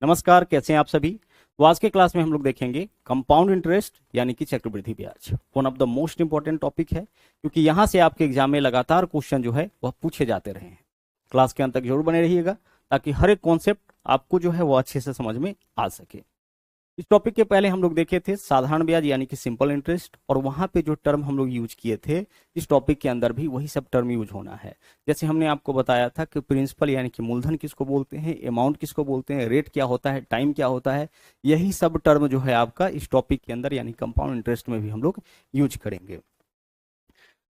नमस्कार, कैसे हैं आप सभी। तो आज के क्लास में हम लोग देखेंगे कंपाउंड इंटरेस्ट यानी कि चक्रवृद्धि ब्याज। One of the most important topic है क्योंकि यहाँ से आपके एग्जाम में लगातार क्वेश्चन जो है वह पूछे जाते रहे हैं। क्लास के अंत तक जरूर बने रहिएगा ताकि हर एक कॉन्सेप्ट आपको जो है वो अच्छे से समझ में आ सके। इस टॉपिक के पहले हम लोग देखे थे साधारण ब्याज यानी कि सिंपल इंटरेस्ट, और वहां पे जो टर्म हम लोग यूज किए थे इस टॉपिक के अंदर भी वही सब टर्म यूज होना है। जैसे हमने आपको बताया था कि प्रिंसिपल यानी कि मूलधन किसको बोलते हैं, अमाउंट किसको बोलते हैं, रेट क्या होता है, टाइम क्या होता है, यही सब टर्म जो है आपका इस टॉपिक के अंदर यानी कंपाउंड इंटरेस्ट में भी हम लोग यूज करेंगे।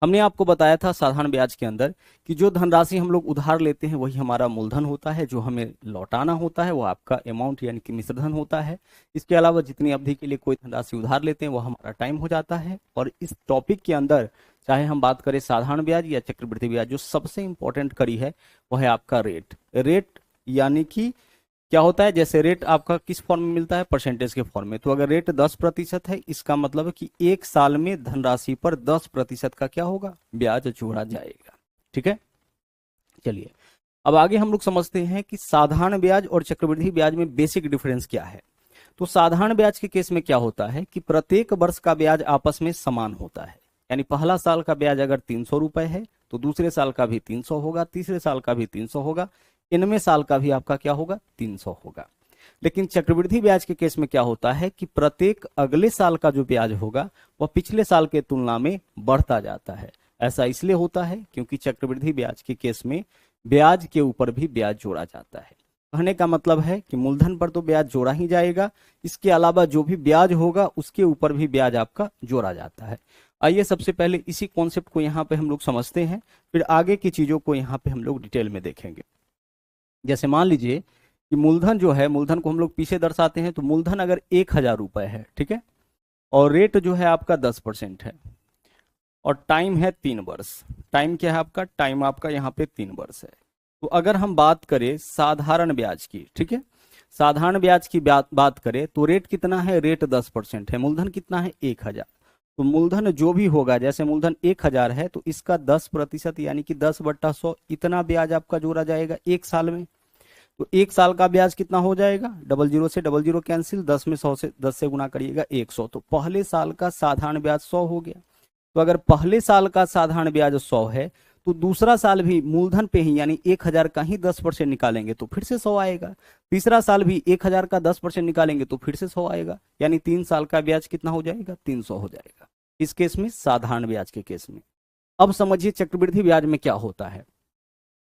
हमने आपको बताया था साधारण ब्याज के अंदर कि जो धनराशि हम लोग उधार लेते हैं वही हमारा मूलधन होता है, जो हमें लौटाना होता है वो आपका अमाउंट यानी कि मिश्रधन होता है। इसके अलावा जितनी अवधि के लिए कोई धनराशि उधार लेते हैं वो हमारा टाइम हो जाता है। और इस टॉपिक के अंदर चाहे हम बात करें साधारण ब्याज या चक्रवृद्धि ब्याज, जो सबसे इंपॉर्टेंट कड़ी है वह है आपका रेट। रेट यानी कि क्या होता है, जैसे रेट आपका किस फॉर्म में मिलता है, परसेंटेज के फॉर्म में। तो अगर रेट 10% है, इसका मतलब है कि एक साल में धनराशि पर 10% का क्या होगा, ब्याज जोड़ा जाएगा। ठीक है, चलिए अब आगे हम लोग समझते हैं कि साधारण ब्याज और चक्रवृद्धि ब्याज में बेसिक डिफरेंस क्या है। तो साधारण ब्याज के केस में क्या होता है कि प्रत्येक वर्ष का ब्याज आपस में समान होता है। यानी पहला साल का ब्याज अगर 300 रुपए है तो दूसरे साल का भी 300 होगा, तीसरे साल का भी 300 होगा, इनमें साल का भी आपका क्या होगा, 300 होगा। लेकिन चक्रवृद्धि ब्याज के केस में क्या होता है कि प्रत्येक अगले साल का जो ब्याज होगा वह पिछले साल के तुलना में बढ़ता जाता है। ऐसा इसलिए होता है क्योंकि चक्रवृद्धि ब्याज के केस में ब्याज के ऊपर भी ब्याज जोड़ा जाता है। कहने का मतलब है कि मूलधन पर तो ब्याज जोड़ा ही जाएगा, इसके अलावा जो भी ब्याज होगा उसके ऊपर भी ब्याज आपका जोड़ा जाता है। आइए सबसे पहले इसी कॉन्सेप्ट को यहाँ पे हम लोग समझते हैं, फिर आगे की चीजों को यहाँ पे हम लोग डिटेल में देखेंगे। जैसे मान लीजिए कि मूलधन जो है, मूलधन को हम लोग पीछे दर्शाते हैं। तो मूलधन अगर 1000 रुपए है, ठीक है, और रेट जो है आपका 10% है, और टाइम है 3 वर्ष। टाइम क्या है आपका, टाइम आपका यहाँ पे 3 वर्ष है। तो अगर हम बात करें साधारण ब्याज की, ठीक है, साधारण ब्याज की बात करें तो रेट कितना है, रेट 10% है, मूलधन कितना है 1000। तो मूलधन जो भी होगा, जैसे मूलधन 1000 है तो इसका 10% यानी कि 10/100 इतना ब्याज आपका जोड़ा जाएगा एक साल में। तो एक साल का ब्याज कितना हो जाएगा, 00 से 00 कैंसिल, 10 में 100 से 10 से गुना करिएगा 100। तो पहले साल का साधारण ब्याज 100 हो गया। तो अगर पहले साल का साधारण ब्याज 100 है तो दूसरा साल भी मूलधन पे ही यानी 1000 का ही 10% निकालेंगे तो फिर से 100 आएगा। तीसरा साल भी 1000 का 10% निकालेंगे तो फिर से 100 आएगा। यानी 3 साल का ब्याज कितना हो जाएगा, 300 हो जाएगा। इस केस में, साधारण ब्याज के केस में। अब समझिए चक्रवृद्धि ब्याज में क्या होता है।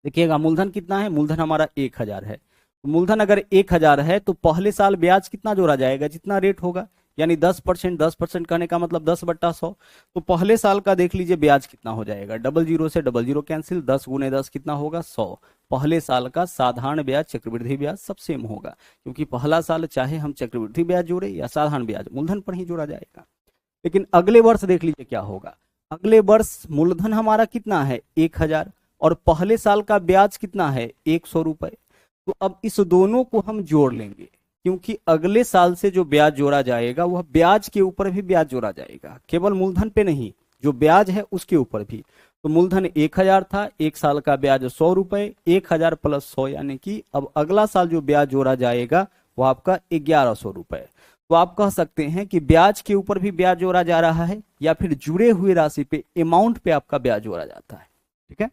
देखिएगा मूलधन कितना है, मूलधन हमारा 1000 है। तो मूलधन अगर 1000 है तो पहले साल ब्याज कितना जोड़ा जाएगा, जितना रेट होगा, यानी 10%। 10% कहने का मतलब 10/100। तो पहले साल का देख लीजिए ब्याज कितना हो जाएगा, 00 से 00 कैंसिल, 10 गुने 10 कितना होगा, 100। पहले साल का साधारण ब्याज चक्रवृद्धि ब्याज सब सेम होगा, क्योंकि पहला साल चाहे हम चक्रवृद्धि ब्याज जोड़े या साधारण ब्याज, मूलधन पर ही जोड़ा जाएगा। लेकिन अगले वर्ष देख लीजिए क्या होगा। अगले वर्ष मूलधन हमारा कितना है, 1000, और पहले साल का ब्याज कितना है, 100 रुपए। तो अब इस दोनों को हम जोड़ लेंगे, क्योंकि अगले साल से जो ब्याज जोड़ा जाएगा वह ब्याज के ऊपर भी ब्याज जोड़ा जाएगा, केवल मूलधन पे नहीं, जो ब्याज है उसके ऊपर भी। तो मूलधन 1000 था, एक साल का ब्याज 100 रुपए, 1000 प्लस 100 यानी कि अब अगला साल जो ब्याज जोड़ा जाएगा वो आपका 1100 रुपए। तो आप कह सकते हैं कि ब्याज के ऊपर भी ब्याज जोड़ा जा रहा है, या फिर जुड़े हुए राशि पे, अमाउंट पे आपका ब्याज जोड़ा जाता है। ठीक है,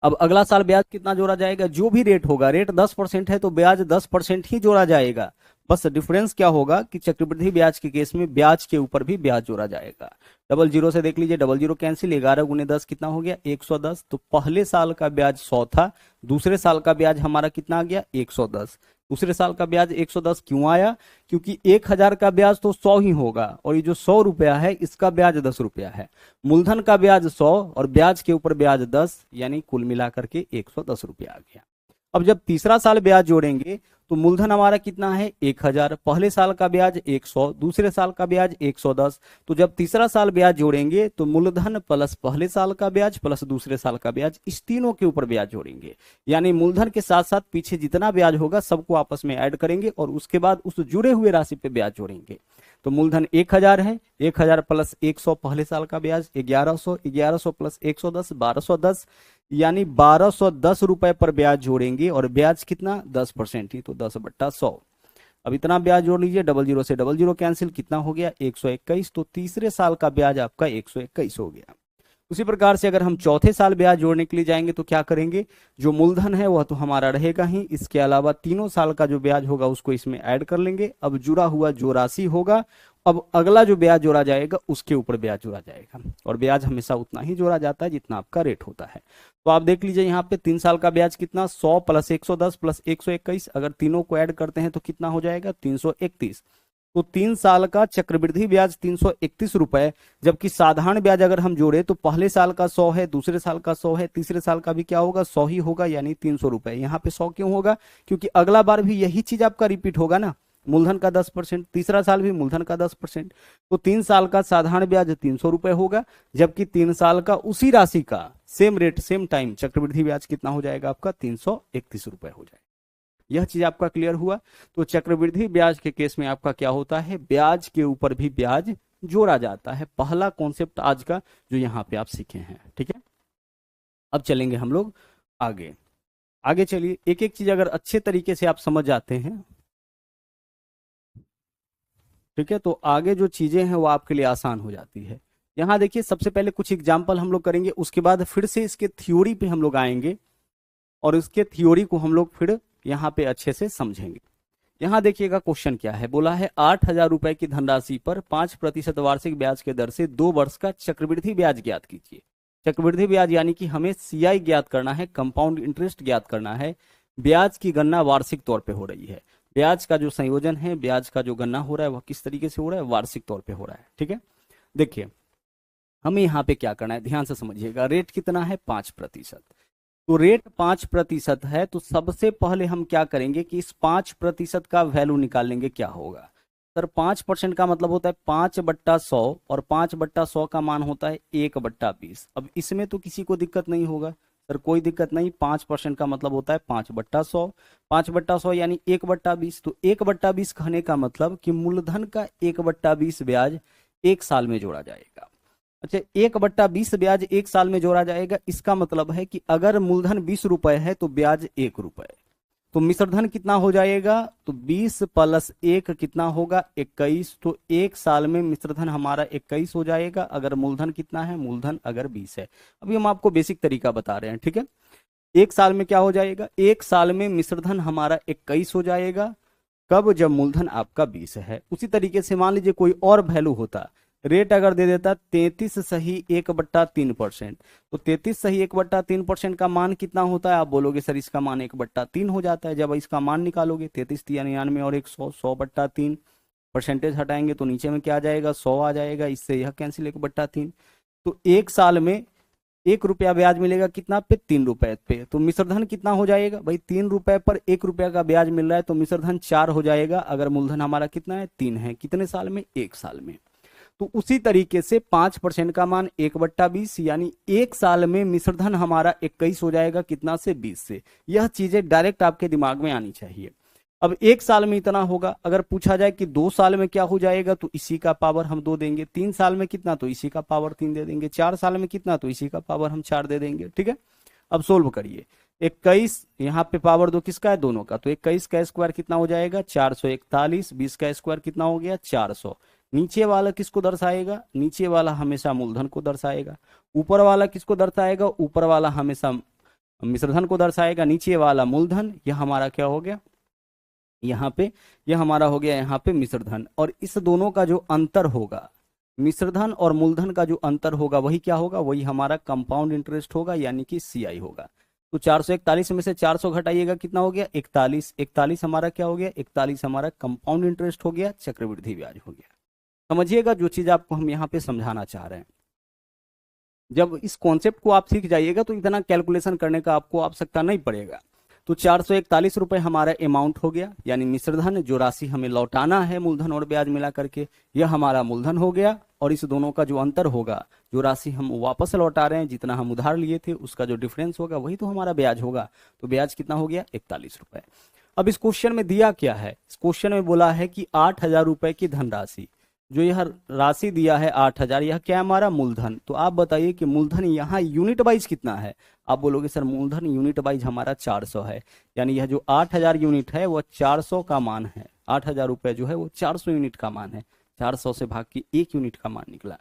अब अगला साल ब्याज कितना जोड़ा जाएगा, जो भी रेट होगा, रेट 10% है तो ब्याज 10% ही जोड़ा जाएगा। बस डिफरेंस क्या होगा कि चक्रवृद्धि ब्याज के केस में ब्याज के ऊपर भी ब्याज जोड़ा जाएगा। 00 से देख लीजिए, 00 कैंसिल, 11 गुने 10 कितना हो गया, 110। तो पहले साल का ब्याज 100 था, दूसरे साल का ब्याज हमारा कितना आ गया, 110। दूसरे साल का ब्याज 110 क्यों आया, क्योंकि 1000 का ब्याज तो 100 ही होगा, और ये जो 100 रुपया है इसका ब्याज 10 रुपया है। मूलधन का ब्याज 100 और ब्याज के ऊपर ब्याज 10, यानी कुल मिलाकर के 110 रुपया आ गया। अब जब तीसरा साल ब्याज जोड़ेंगे तो मूलधन हमारा कितना है, 1000, पहले साल का ब्याज 100, दूसरे साल का ब्याज 110। तो जब तीसरा साल ब्याज जोड़ेंगे तो मूलधन प्लस पहले साल का ब्याज प्लस दूसरे साल का ब्याज, इस तीनों के ऊपर ब्याज जोड़ेंगे। यानी मूलधन के साथ साथ पीछे जितना ब्याज होगा सबको आपस में ऐड करेंगे और उसके बाद उस जुड़े हुए राशि पे ब्याज जोड़ेंगे। तो मूलधन 1000 है, 1000 प्लस 100 पहले साल का ब्याज 1100, 1100 प्लस 110 1210, यानी 1210 रुपए पर ब्याज जोड़ेंगे और ब्याज कितना 10% ही, तो 10/100। अब इतना ब्याज जोड़ लीजिए, डबल जीरो से डबल जीरो कैंसिल, कितना हो गया 121। तो तीसरे साल का ब्याज आपका 121 हो गया। उसी प्रकार से अगर हम चौथे साल ब्याज जोड़ने के लिए जाएंगे तो क्या करेंगे, जो मूलधन है वह तो हमारा रहेगा ही, इसके अलावा तीनों साल का जो ब्याज होगा उसको इसमें ऐड कर लेंगे। अब जुड़ा हुआ जो राशि होगा, अब अगला जो ब्याज जोड़ा जाएगा उसके ऊपर ब्याज जोड़ा जाएगा, और ब्याज हमेशा उतना ही जोड़ा जाता है जितना आपका रेट होता है। तो आप देख लीजिए यहाँ पे 3 साल का ब्याज कितना 100 प्लस 110 प्लस 121, अगर तीनों को ऐड करते हैं तो कितना हो जाएगा 331। तो 3 साल का चक्रवृद्धि ब्याज 331 रुपए, जबकि साधारण ब्याज अगर हम जोड़े तो पहले साल का 100 है, दूसरे साल का 100 है, तीसरे साल का भी क्या होगा 100 ही होगा, यानी 300 रुपए। यहाँ पे 100 क्यों होगा, क्योंकि अगला बार भी यही चीज आपका रिपीट होगा ना, मूलधन का 10%, तीसरा साल भी मूलधन का 10%। तो 3 साल का साधारण ब्याज 300 रुपए होगा, जबकि 3 साल का उसी राशि का सेम रेट सेम टाइम चक्रवृद्धि ब्याज कितना हो जाएगा आपका 331 रुपए हो जाएगा। यह चीज आपका क्लियर हुआ। तो चक्रवृद्धि ब्याज के केस में आपका क्या होता है, ब्याज के ऊपर भी ब्याज जोड़ा जाता है। पहला कॉन्सेप्ट आज का जो यहाँ पे आप सीखे हैं, ठीक है। अब चलेंगे हम लोग आगे। आगे चलिए, एक एक चीज अगर अच्छे तरीके से आप समझ जाते हैं, ठीक है, तो आगे जो चीजें हैं वो आपके लिए आसान हो जाती है। यहाँ देखिए, सबसे पहले कुछ एग्जाम्पल हम लोग करेंगे, उसके बाद फिर से इसके थ्योरी पे हम लोग आएंगे और इसके थ्योरी को हम लोग फिर यहाँ पे अच्छे से समझेंगे। यहाँ देखिएगा क्वेश्चन क्या है, बोला है 8,000 रुपए की धनराशि पर 5% वार्षिक ब्याज के दर से 2 वर्ष का चक्रवृद्धि ब्याज ज्ञात कीजिए। चक्रवृद्धि ब्याज यानी कि हमें सीआई ज्ञात करना है, कंपाउंड इंटरेस्ट ज्ञात करना है। ब्याज की गणना वार्षिक तौर पे हो रही है, ब्याज का जो संयोजन है, ब्याज का जो गणना हो रहा है वह किस तरीके से हो रहा है, वार्षिक तौर पे हो रहा है, ठीक है। देखिए हमें यहाँ पे क्या करना है, ध्यान से समझिएगा। रेट कितना है 5%, तो रेट 5% है, तो सबसे पहले हम क्या करेंगे कि इस 5% का वैल्यू निकाल लेंगे। क्या होगा सर, 5% का मतलब होता है 5/100 और 5/100 का मान होता है 1/20। अब इसमें तो किसी को दिक्कत नहीं होगा सर, कोई दिक्कत नहीं। 5% का मतलब होता है 5/100, 5/100 यानी 1/20। तो 1/20 कहने का मतलब कि मूलधन का 1/20 ब्याज 1 साल में जोड़ा जाएगा। अच्छा, 1/20 ब्याज 1 साल में जोड़ा जाएगा, इसका मतलब है कि अगर मूलधन 20 रुपए है तो ब्याज 1 रुपए, तो मिश्रधन कितना हो जाएगा, तो 20 प्लस 1 कितना होगा 21। तो 1 साल में मिश्रधन हमारा 21 हो जाएगा, अगर मूलधन कितना है, मूलधन अगर 20 है। अभी हम आपको बेसिक तरीका बता रहे हैं, ठीक है। 1 साल में क्या हो जाएगा, 1 साल में मिश्रधन हमारा 21 हो जाएगा, कब, जब मूलधन आपका 20 है। उसी तरीके से मान लीजिए कोई और वैल्यू होता, रेट अगर दे देता 33 सही 1/3%, तो 33 सही 1/3% का मान कितना होता है, आप बोलोगे सर इसका मान 1/3 हो जाता है। जब इसका मान निकालोगे 33 99 और 100, 100/3, परसेंटेज हटाएंगे तो नीचे में क्या आ जाएगा 100 आ जाएगा, इससे यह कैंसिल 1/3। तो 1 साल में 1 रुपया ब्याज मिलेगा कितना पे, 3 रुपए पे। तो मिश्रधन कितना हो जाएगा भाई, 3 रुपए पर 1 रुपया का ब्याज मिल रहा है, तो मिश्रधन 4 हो जाएगा, अगर मूलधन हमारा कितना है 3 है। कितने साल में, 1 साल में। तो उसी तरीके से 5% का मान 1/20 यानी 1 साल में मिश्रधन हमारा 21 हो जाएगा, कितना से, 20 से। यह चीजें डायरेक्ट आपके दिमाग में आनी चाहिए। अब 1 साल में इतना होगा, अगर पूछा जाए कि 2 साल में क्या हो जाएगा, तो इसी का पावर हम 2 देंगे। 3 साल में कितना, तो इसी का पावर 3 दे देंगे। 4 साल में कितना, तो इसी का पावर हम 4 दे देंगे, ठीक है। अब सोल्व करिए, 21 यहाँ पे पावर 2 किसका है, दोनों का, तो 21 का स्क्वायर कितना हो जाएगा 441, 20 का स्क्वायर कितना हो गया 400। नीचे वाला किसको दर्शाएगा, नीचे वाला हमेशा मूलधन को दर्शाएगा। ऊपर वाला किसको दर्शाएगा, ऊपर वाला हमेशा मिश्रधन को दर्शाएगा। नीचे वाला मूलधन, यह हमारा क्या हो गया यहाँ पे, यह हमारा हो गया यहाँ पे मिश्रधन। और इस दोनों का जो अंतर होगा, मिश्रधन और मूलधन का जो अंतर होगा वही क्या होगा, वही हमारा कंपाउंड इंटरेस्ट होगा, यानी कि सीआई होगा। तो 441 में से 400 घटाइएगा कितना हो गया 41, 41 हमारा क्या हो गया 41 हमारा कंपाउंड इंटरेस्ट हो गया, चक्रवृद्धि ब्याज हो गया। समझिएगा जो चीज आपको हम यहाँ पे समझाना चाह रहे हैं। जब इस कॉन्सेप्ट को आप सीख जाइएगा तो इतना कैलकुलेशन करने का आपको आवश्यकता नहीं पड़ेगा। तो 441 रुपए हमारा अमाउंट हो गया, यानी मिश्रधन जो राशि हमें लौटाना है मूलधन और ब्याज मिला करके, यह हमारा मूलधन हो गया। और इस दोनों का जो अंतर होगा, जो राशि हम वापस लौटा रहे हैं, जितना हम उधार लिए थे उसका जो डिफरेंस होगा वही तो हमारा ब्याज होगा। तो ब्याज कितना हो गया 41 रुपए। अब इस क्वेश्चन में दिया क्या है, इस क्वेश्चन में बोला है कि 8,000 रुपए की धनराशि जो यह राशि दिया है 8,000, यह क्या है हमारा मूलधन। तो आप बताइए कि मूलधन यहाँ यूनिट वाइज कितना है। आप बोलोगे सर मूलधन यूनिट वाइज हमारा 400 है, यानी यह जो 8,000 यूनिट है वह 400 का मान है। 8,000 रुपये जो है वो 400 यूनिट का मान है। 400 से भाग के 1 यूनिट का मान निकला।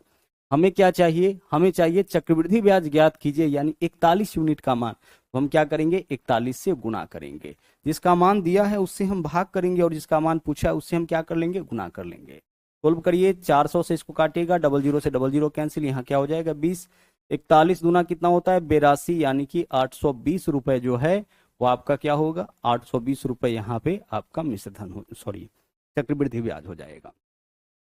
हमें क्या चाहिए, हमें चाहिए चक्रवृद्धि ब्याज ज्ञात कीजिए, यानी 41 यूनिट का मान। तो हम क्या करेंगे, 41 से गुना करेंगे। जिसका मान दिया है उससे हम भाग करेंगे और जिसका मान पूछा है उससे हम क्या कर लेंगे, गुना कर लेंगे। सोल्व करिए, 400 से इसको काटिएगा, 00 से 00 कैंसिल, यहाँ क्या हो जाएगा 20। 41 दूना कितना होता है 82, यानी कि 820 रुपए जो है वो आपका क्या होगा, 820 रुपए यहाँ पे आपका मिश्रधन हो, सॉरी चक्रवृद्धि ब्याज हो जाएगा।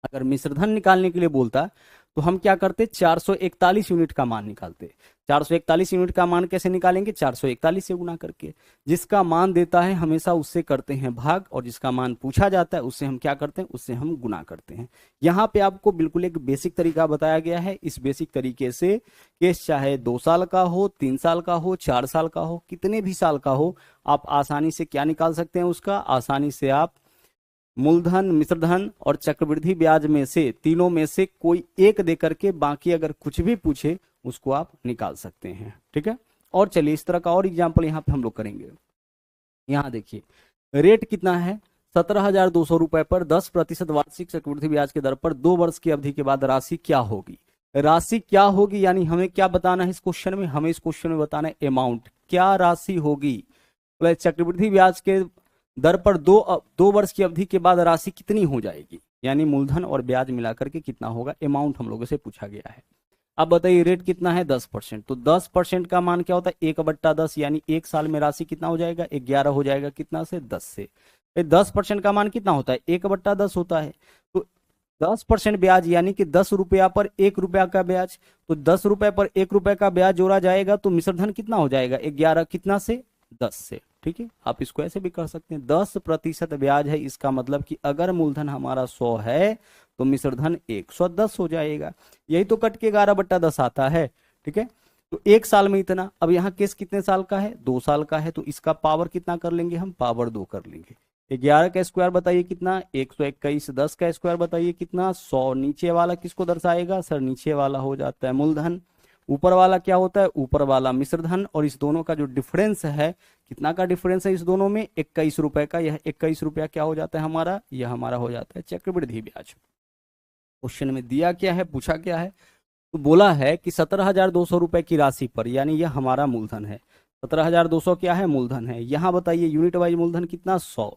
अगर मिश्रधन निकालने के लिए बोलता तो हम क्या करते, 441 यूनिट का मान निकालते। 441 यूनिट का मान कैसे निकालेंगे, 441 से गुना करके। जिसका मान देता है हमेशा उससे करते हैं भाग, और जिसका मान पूछा जाता है उससे हम क्या करते हैं, उससे हम गुना करते हैं। यहाँ पे आपको बिल्कुल एक बेसिक तरीका बताया गया है। इस बेसिक तरीके से केस चाहे 2 साल का हो, 3 साल का हो, 4 साल का हो, कितने भी साल का हो, आप आसानी से क्या निकाल सकते हैं, उसका आसानी से आप मूलधन, मिश्रधन और चक्रवृद्धि ब्याज में से, तीनों में से कोई एक दे करके बाकी अगर कुछ भी पूछे उसको आप निकाल सकते हैं। ठीक है, और चलिए इस तरह का और एग्जाम्पल यहाँ पे हम लोग करेंगे। यहाँ देखिए रेट कितना है, 17,200 रुपए पर 10% वार्षिक चक्रवृद्धि ब्याज के दर पर 2 वर्ष की अवधि के बाद राशि क्या होगी। राशि क्या होगी, यानी हमें क्या बताना है इस क्वेश्चन में, हमें इस क्वेश्चन में बताना है अमाउंट, क्या राशि होगी। चक्रवृद्धि ब्याज के दर पर दो वर्ष की अवधि के बाद राशि कितनी हो जाएगी, यानी मूलधन और ब्याज मिलाकर के कितना होगा, अमाउंट हम लोगों से पूछा गया है। अब बताइए रेट कितना है 10%, तो 10% का मान क्या होता है 1/10, यानी 1 साल में राशि कितना हो जाएगा 11 हो जाएगा, कितना से 10 से। 10% का मान कितना होता है 1/10 होता है। तो 10% ब्याज यानी कि 10 रुपया पर 1 रुपया का ब्याज, तो 10 रुपए पर 1 रुपए का ब्याज जोड़ा जाएगा तो मिश्रधन कितना हो जाएगा 11, कितना से 10 से। ठीक है, आप इसको ऐसे भी कर सकते हैं, 10% ब्याज है, इसका मतलब कि अगर मूलधन हमारा 100 है तो मिश्रधन 110 हो जाएगा। यही तो कट के 11/10 आता है। ठीक है, तो 1 साल में इतना। अब यहाँ केस कितने साल का है, 2 साल का है, तो इसका पावर कितना कर लेंगे हम, पावर 2 कर लेंगे। 11 का स्क्वायर बताइए कितना 121, 10 का स्क्वायर बताइए कितना 100। नीचे वाला किसको दर्शाएगा सर, नीचे वाला हो जाता है मूलधन, ऊपर वाला क्या होता है, ऊपर वाला मिश्रधन। और इस दोनों का जो डिफरेंस है, कितना का डिफरेंस है इस दोनों में, 21 रुपए का। यह 21 रुपया क्या हो जाता है हमारा, यह हमारा हो जाता है चक्रवृद्धि ब्याज। क्वेश्चन में दिया क्या है, पूछा क्या है, तो बोला है कि 17,200 रुपए की राशि पर, यानी यह हमारा मूलधन है। 17,200 क्या है, मूलधन है। यहाँ बताइए यूनिट वाइज मूलधन कितना 100,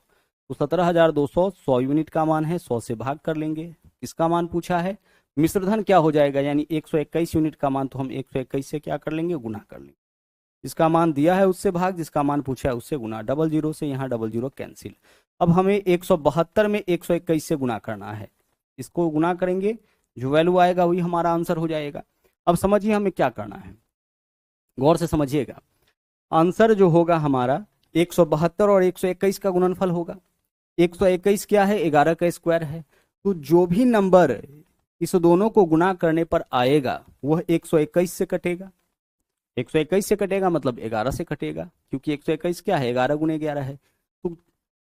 तो 17,200 100 यूनिट का मान है, 100 से भाग कर लेंगे। इसका मान पूछा है। मिश्रधन क्या हो जाएगा, यानी 121 यूनिट का मान, तो हम 121 से क्या कर लेंगे, गुना कर लेंगे। जिसका मान दिया है उससे भाग, जिसका मान पूछा है उससे गुना। 00 से यहाँ 00 कैंसिल। अब हमें 172 में 121 से गुना करना है, इसको गुना करेंगे, जो वैल्यू आएगा वही हमारा आंसर हो जाएगा। अब समझिए हमें क्या करना है, गौर से समझिएगा। आंसर जो होगा हमारा 172 और 121 का गुणनफल होगा। 121 क्या है, 11 का स्क्वायर है। तो जो भी नंबर इस दोनों को गुना करने पर आएगा वह 121 से कटेगा। 121 से कटेगा मतलब 11 से कटेगा, क्योंकि 121 क्या है 11 गुने 11 है। तो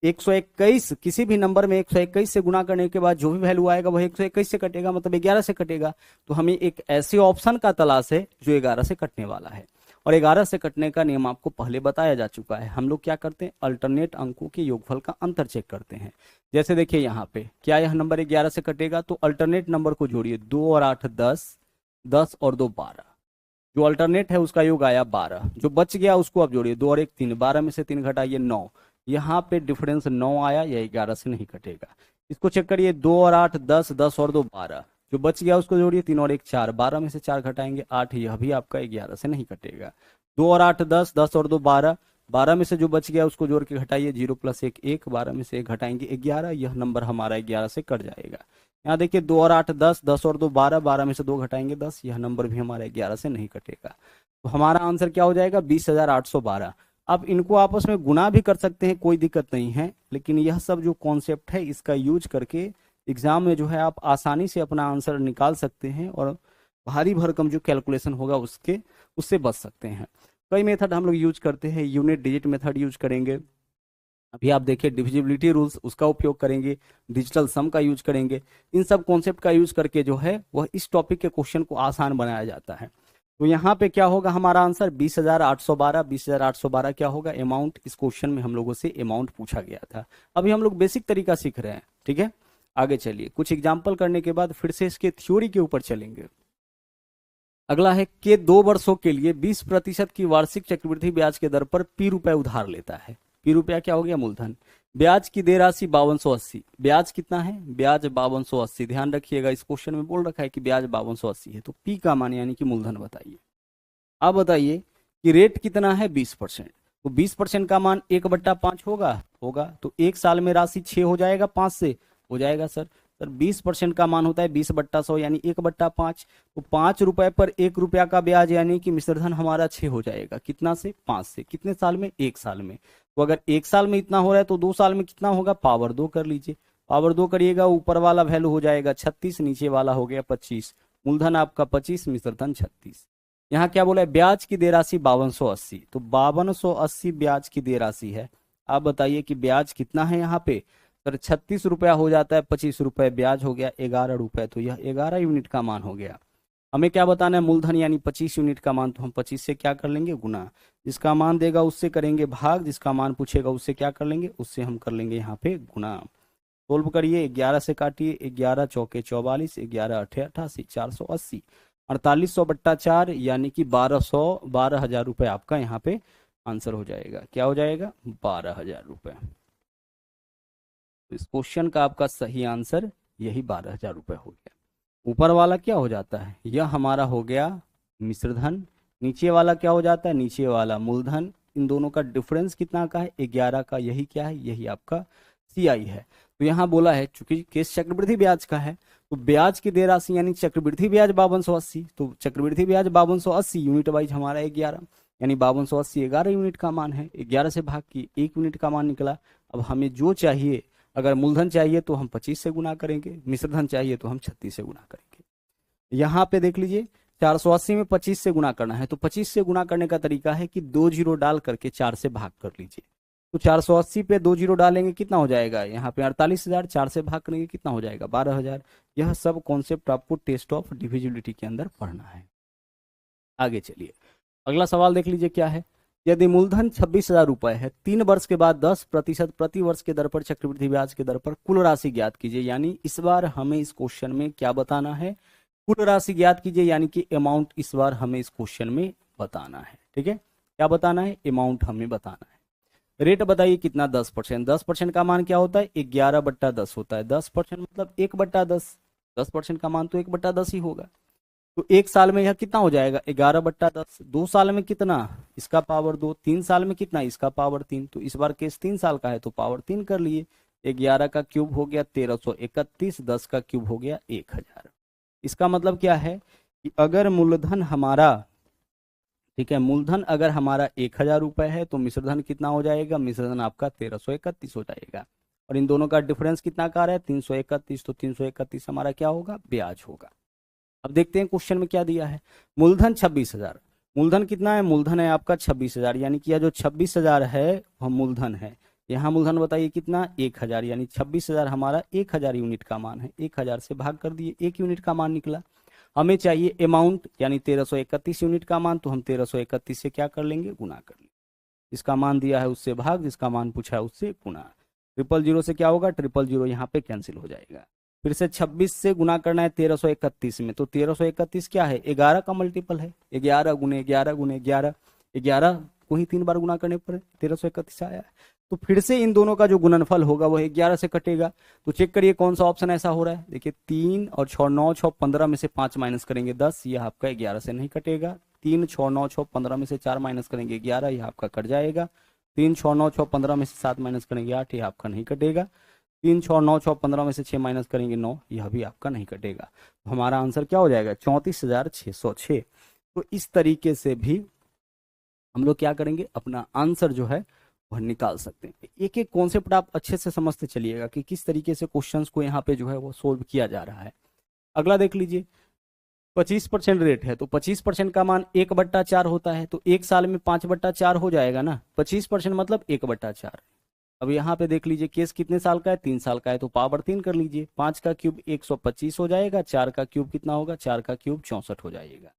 121 किसी भी नंबर में 121 से गुना करने के बाद जो भी वैल्यू आएगा वह 121 से कटेगा, मतलब 11 से कटेगा। तो हमें एक ऐसे ऑप्शन का तलाश है जो 11 से कटने वाला है, और 11 से कटने का नियम आपको पहले बताया जा चुका है। हम लोग क्या करते हैं, अल्टरनेट अंकों के योगफल का अंतर चेक करते हैं। जैसे देखिए यहाँ पे क्या यह नंबर 11 से कटेगा, तो अल्टरनेट नंबर को जोड़िए, 2 और 8 10, 10 और 2 12, जो अल्टरनेट है उसका योग आया 12। जो बच गया उसको आप जोड़िए, 2 और 1 3, 12 में से 3 घटाइए 9, यहाँ पे डिफरेंस 9 आया, यह 11 से नहीं कटेगा। इसको चेक करिए, 2 और 8 10, 10 और 2 12, जो बच गया उसको जोड़िए, 3 और 1 4, 12 में से 4 घटाएंगे 8, यह भी आपका 11 से नहीं कटेगा। 2 और 8 10, 10 और 2 12, 12 में से जो बच गया उसको जोड़ के घटाइए, 0 + 1 1, 12 में से 1 घटाएंगे 11, यह नंबर हमारा 11 से कट जाएगा। यहाँ देखिए 2 और 8 10, 10 और 2 12, 12 में से 2 घटाएंगे 10, यह नंबर भी हमारा 11 से नहीं कटेगा। तो हमारा आंसर क्या हो जाएगा 20,812। अब इनको आपस में गुना भी कर सकते हैं, कोई दिक्कत नहीं है, लेकिन यह सब जो कॉन्सेप्ट है इसका यूज करके एग्जाम में जो है आप आसानी से अपना आंसर निकाल सकते हैं, और भारी भरकम जो कैलकुलेशन होगा उससे बच सकते हैं। कई मेथड हम लोग यूज करते हैं, यूनिट डिजिट मेथड यूज करेंगे, अभी आप देखिए डिविजिबिलिटी रूल्स, उसका उपयोग करेंगे, डिजिटल सम का यूज करेंगे। इन सब कॉन्सेप्ट का यूज करके जो है वह इस टॉपिक के क्वेश्चन को आसान बनाया जाता है। तो यहाँ पे क्या होगा हमारा आंसर 20,812। 20,812 क्या होगा अमाउंट, इस क्वेश्चन में हम लोगों से अमाउंट पूछा गया था। अभी हम लोग बेसिक तरीका सीख रहे हैं, ठीक है। आगे चलिए, कुछ एग्जाम्पल करने के बाद फिर से इसके थ्योरी के ऊपर चलेंगे। अगला है कि 2 वर्षों के लिए 20% की वार्षिक चक्रवृद्धि ब्याज के दर पर पी रुपए उधार लेता है। पी रुपया क्या हो गया, मूलधन। ब्याज की देय राशि 5280। ब्याज कितना है, ब्याज 5280। ध्यान रखिएगा, इस क्वेश्चन में बोल रखा है कि ब्याज 5280 है, तो पी का मान यानी कि मूलधन बताइए। आप बताइए कि रेट कितना है, 20%। तो 20% का मान 1/5 होगा तो 1 साल में राशि 6 हो जाएगा, 5 से हो जाएगा सर। सर 20% का मान होता है 20/100 यानी 1/5। तो 5 रुपए पर 1 रुपया का ब्याज यानी कि मिश्रधन हमारा 6 हो जाएगा। कितना से, 5 से। कितने साल में, 1 साल में। तो अगर 1 साल में इतना हो रहा है तो 2 साल में कितना होगा, पावर 2 कर लीजिए। पावर 2 करिएगा, ऊपर वाला वैल्यू हो जाएगा 36, नीचे वाला हो गया 25। मूलधन आपका 25, मिश्रधन 36। यहाँ क्या बोला है, ब्याज की देय राशि 5280। तो 5280 ब्याज की देय राशि है। आप बताइए कि ब्याज कितना है यहाँ पे, सर 36 रुपया हो जाता है, 25 रुपए ब्याज हो गया 11 रुपए। तो यह 11 यूनिट का मान हो गया। हमें क्या बताना है, मूलधन यानी 25 यूनिट का मान। तो हम 25 से क्या कर लेंगे, गुना। जिसका मान देगा उससे करेंगे भाग, जिसका मान पूछेगा उससे क्या कर लेंगे, उससे हम कर लेंगे यहाँ पे गुना। सोल्व करिए, 11 से काटिए, 11 चौके 44, 11 अठे 88, 480। 4800/4 यानी कि 12,000 रुपए आपका यहाँ पे आंसर हो जाएगा। क्या हो जाएगा, 12,000 रुपए। तो इस क्वेश्चन का आपका सही आंसर यही 12,000 रुपए हो गया। ऊपर वाला क्या हो जाता है, यह हमारा हो गया मिश्रधन। नीचे वाला क्या हो जाता है, नीचे वाला मूलधन। इन दोनों का डिफरेंस कितना का है, 11 का। यही क्या है, यही आपका CI है। तो यहाँ बोला है चूंकि केस चक्रवृद्धि ब्याज का है, तो ब्याज की देय राशि यानी चक्रवृद्धि ब्याज 5280। तो चक्रवृद्धि ब्याज 5280 यूनिट वाइज हमारा 11, यानी 5280 11 यूनिट का मान है। 11 से भाग की 1 यूनिट का मान निकला। अब हमें जो चाहिए, अगर मूलधन चाहिए तो हम 25 से गुना करेंगे, मिश्रधन चाहिए तो हम 36 से गुना करेंगे। यहाँ पे देख लीजिए, 480 में 25 से गुना करना है, तो 25 से गुना करने का तरीका है कि 2 जीरो डाल करके 4 से भाग कर लीजिए। तो 480 पे 2 जीरो डालेंगे, कितना हो जाएगा, यहाँ पे 48,000। 4 से भाग करेंगे, कितना हो जाएगा, 12,000। यह सब कॉन्सेप्ट आपको टेस्ट ऑफ डिविजिबिलिटी के अंदर पढ़ना है। आगे चलिए, अगला सवाल देख लीजिए क्या है। यदि मूलधन 26,000 रुपए है, 3 वर्ष के बाद 10% प्रति वर्ष के दर पर चक्रवृद्धि ब्याज के दर पर कुल राशि ज्ञात कीजिए। यानी इस बार हमें इस क्वेश्चन में क्या बताना है, कुल राशि ज्ञात कीजिए, यानी कि अमाउंट इस बार हमें इस क्वेश्चन में बताना है। ठीक है, क्या बताना है, अमाउंट हमें बताना है। रेट बताइए कितना, 10%। 10% का मान क्या होता है, 11/10 होता है। 10% मतलब 1/10। 10% का मान तो 1/10 ही होगा। तो 1 साल में यह कितना हो जाएगा, 11/10। 2 साल में कितना, इसका पावर 2। 3 साल में कितना, इसका पावर 3। तो इस बार केस 3 साल का है तो पावर 3 कर लिए। 11 का क्यूब हो गया 1331, 10 का क्यूब हो गया 1000। इसका मतलब क्या है कि अगर मूलधन हमारा, ठीक है, मूलधन अगर हमारा 1000 रुपए है तो मिश्रधन कितना हो जाएगा, मिश्रधन आपका 1331 हो जाएगा। और इन दोनों का डिफरेंस कितना का आ रहा है, 331। तो 331 हमारा क्या होगा, ब्याज होगा। अब देखते हैं क्वेश्चन में क्या दिया है। मूलधन 26,000। मूलधन कितना है, मूलधन है आपका 26,000, यानी कि यह जो 26,000 है वह मूलधन है। यहाँ मूलधन बताइए कितना, 1000, यानी 26,000 हमारा 1000 यूनिट का मान है। 1000 से भाग कर दिए, 1 यूनिट का मान निकला। हमें चाहिए अमाउंट यानी 1331 यूनिट का मान। तो हम 1331 से क्या कर लेंगे, गुना कर लेंगे। जिसका मान दिया है उससे भाग, जिसका मान पूछा है उससे गुना। 000 से क्या होगा, 000 यहाँ पे कैंसिल हो जाएगा। फिर से 26 से गुना करना है 1331 में। तो 1331 क्या है, 11 का मल्टीपल है। 11 गुने 11 गुने 11, 11 को ही 3 बार गुना करने पर 1331 आया है। तो फिर से इन दोनों का जो गुणनफल होगा वह 11 से कटेगा। तो चेक करिए कौन सा ऑप्शन ऐसा हो रहा है। देखिए 3 और 6 9 6 15 में से 5 माइनस करेंगे 10, यह आपका 11 से नहीं कटेगा। 3 6 9 6 15 में से 4 माइनस करेंगे 11, यह आपका कट जाएगा। 3 6 9 6 15 में से 7 माइनस करेंगे 8, यह आपका नहीं कटेगा। 3 6 9 6 15 में से 6 माइनस करेंगे 9, यह भी आपका नहीं कटेगा। तो हमारा आंसर क्या हो जाएगा, 34,606। तो इस तरीके से भी हम लोग क्या करेंगे, अपना आंसर जो है वह निकाल सकते हैं। एक एक कॉन्सेप्ट आप अच्छे से समझते चलिएगा कि किस तरीके से क्वेश्चंस को यहाँ पे जो है वो सोल्व किया जा रहा है। अगला देख लीजिए, 25% रेट है तो 25% का मान 1/4 होता है। तो 1 साल में 5/4 हो जाएगा ना। 25% मतलब 1/4। अब यहाँ पे देख लीजिए केस कितने साल का है, 3 साल का है, तो पावर 3 कर लीजिए। 5 का क्यूब 125 हो जाएगा, 4 का क्यूब कितना होगा, 4 का क्यूब 64 हो जाएगा।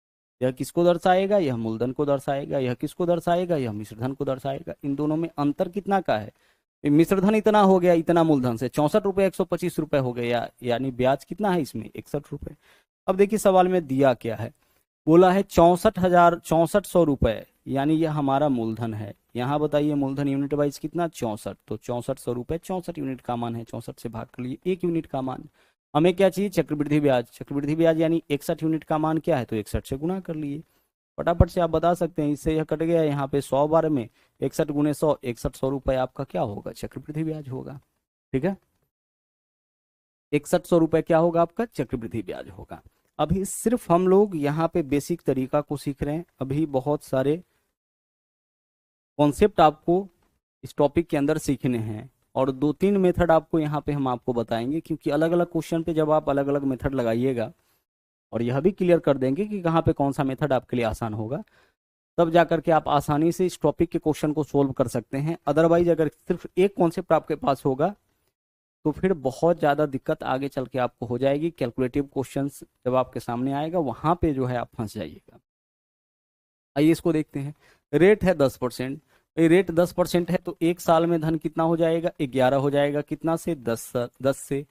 यह किसको दर्शाएगा, यह मूलधन को दर्शाएगा। यह किसको दर्शाएगा, यह मिश्रधन को दर्शाएगा। इन दोनों में अंतर कितना का है, मिश्रधन इतना हो गया, इतना मूलधन से 64 रुपये 125 रुपये हो गया, यानी ब्याज कितना है इसमें, 61 रुपये। अब देखिए सवाल में दिया क्या है, बोला है 64,000 यानी यह हमारा मूलधन है। यहाँ बताइए मूलधन यूनिट वाइज कितना, 64, तो 6400 रुपये 64 यूनिट का मान है, 64 से भाग कर लिए 1 यूनिट का मान। हमें क्या चाहिए, चक्रवृद्धि ब्याज। चक्रवृद्धि ब्याज यानी 61 यूनिट का मान क्या है, तो 61 से गुना कर लिए। फटाफट से आप बता सकते हैं, इससे यह कट गया यहाँ पे 100 बार में 61 गुने 100, 6100 रुपये आपका क्या होगा, चक्रवृद्धि ब्याज होगा। ठीक है, 6100 रुपये क्या होगा आपका, चक्रवृद्धि ब्याज होगा। अभी सिर्फ हम लोग यहाँ पे बेसिक तरीका को सीख रहे हैं, अभी बहुत सारे कॉन्सेप्ट आपको इस टॉपिक के अंदर सीखने हैं, और 2-3 मेथड आपको यहाँ पे हम आपको बताएंगे, क्योंकि अलग अलग क्वेश्चन पे जब आप अलग अलग मेथड लगाइएगा और यह भी क्लियर कर देंगे कि कहाँ पे कौन सा मेथड आपके लिए आसान होगा, तब जाकर के आप आसानी से इस टॉपिक के क्वेश्चन को सोल्व कर सकते हैं। अदरवाइज अगर सिर्फ एक कॉन्सेप्ट आपके पास होगा तो फिर बहुत ज़्यादा दिक्कत आगे चल के आपको हो जाएगी। कैलकुलेटिव क्वेश्चंस जब आपके सामने आएगा वहाँ पे जो है आप फंस जाइएगा। आइए इसको देखते हैं। रेट है 10%, रेट 10% है तो 1 साल में धन कितना हो जाएगा, 11 हो जाएगा। कितना से, 10 से।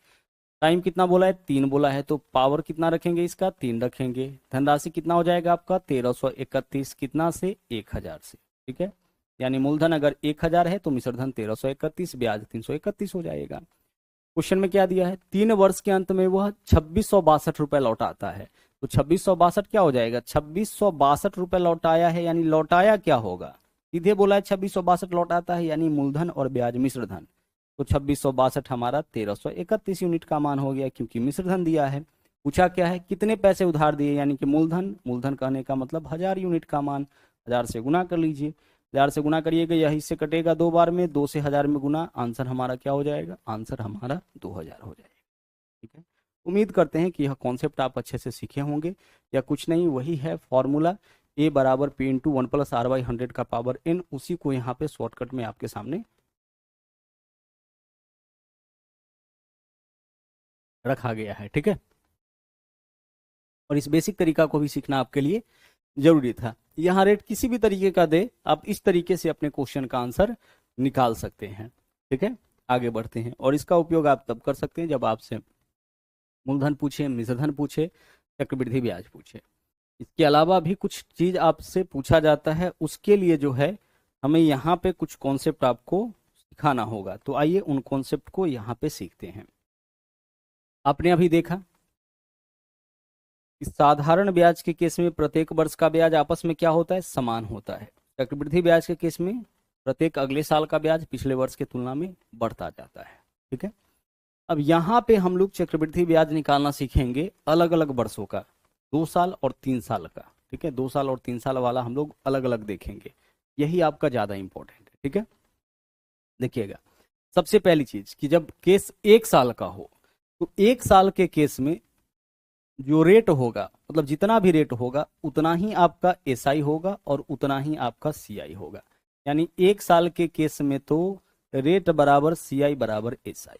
टाइम कितना बोला है, 3 बोला है, तो पावर कितना रखेंगे इसका, 3 रखेंगे। धनराशि कितना हो जाएगा आपका, 1331। कितना से, 1000 से। ठीक है, यानी मूलधन अगर 1000 है तो मिश्रधन 1331, ब्याज 331 हो जाएगा। क्वेश्चन में क्या दिया है, 3 वर्ष के अंत में वह 2662 रुपए लौटाता है, तो 2662 क्या हो जाएगा, 2662 रुपए लौटाया है, यानी लौटाया क्या होगा, सीधे बोला है 2662 लौटाता है, यानी मूलधन और ब्याज मिश्रधन। तो 2662 हमारा 1331 यूनिट का मान हो गया, क्योंकि मिश्रधन दिया है। पूछा क्या है, कितने पैसे उधार दिए, यानी कि मूलधन। मूलधन कहने का मतलब 1000 यूनिट का मान, 1000 से गुना कर लीजिए। 1000 से गुना करिएगा, यही से कटेगा 2 बार में, 2 से 1000 में गुना, आंसर हमारा क्या हो जाएगा, आंसर हमारा 2000 हो जाएगा। ठीक है, उम्मीद करते हैं कि यह कॉन्सेप्ट आप अच्छे से सीखे होंगे। या कुछ नहीं, वही है फॉर्मूला A बराबर P इंटू 1 + R/100 का पावर N, उसी को यहाँ पे शॉर्टकट में आपके सामने रखा गया है। ठीक है, और इस बेसिक तरीका को भी सीखना आपके लिए जरूरी था। यहाँ रेट किसी भी तरीके का दे, आप इस तरीके से अपने क्वेश्चन का आंसर निकाल सकते हैं। ठीक है, आगे बढ़ते हैं, और इसका उपयोग आप तब कर सकते हैं जब आपसे मूलधन पूछे, मिश्रधन पूछे, चक्रवृद्धि ब्याज पूछे। इसके अलावा भी कुछ चीज आपसे पूछा जाता है, उसके लिए जो है हमें यहाँ पे कुछ कॉन्सेप्ट आपको सिखाना होगा। तो आइए उन कॉन्सेप्ट को यहाँ पे सीखते हैं। आपने अभी देखा इस साधारण ब्याज के केस में प्रत्येक वर्ष का ब्याज आपस में क्या होता है, समान होता है। चक्रवृद्धि ब्याज के केस में प्रत्येक अगले साल का ब्याज पिछले वर्ष की तुलना में बढ़ता जाता है। ठीक है, अब यहाँ पे हम लोग चक्रवृद्धि ब्याज निकालना सीखेंगे अलग अलग वर्षों का, 2 साल और 3 साल का। ठीक है, 2 साल और 3 साल वाला हम लोग अलग अलग देखेंगे, यही आपका ज्यादा इंपॉर्टेंट है। ठीक है, देखिएगा सबसे पहली चीज कि जब केस 1 साल का हो तो 1 साल के केस में जो रेट होगा, मतलब जितना भी रेट होगा उतना ही आपका SI होगा और उतना ही आपका CI होगा। यानी 1 साल के केस में तो रेट बराबर CI बराबर SI।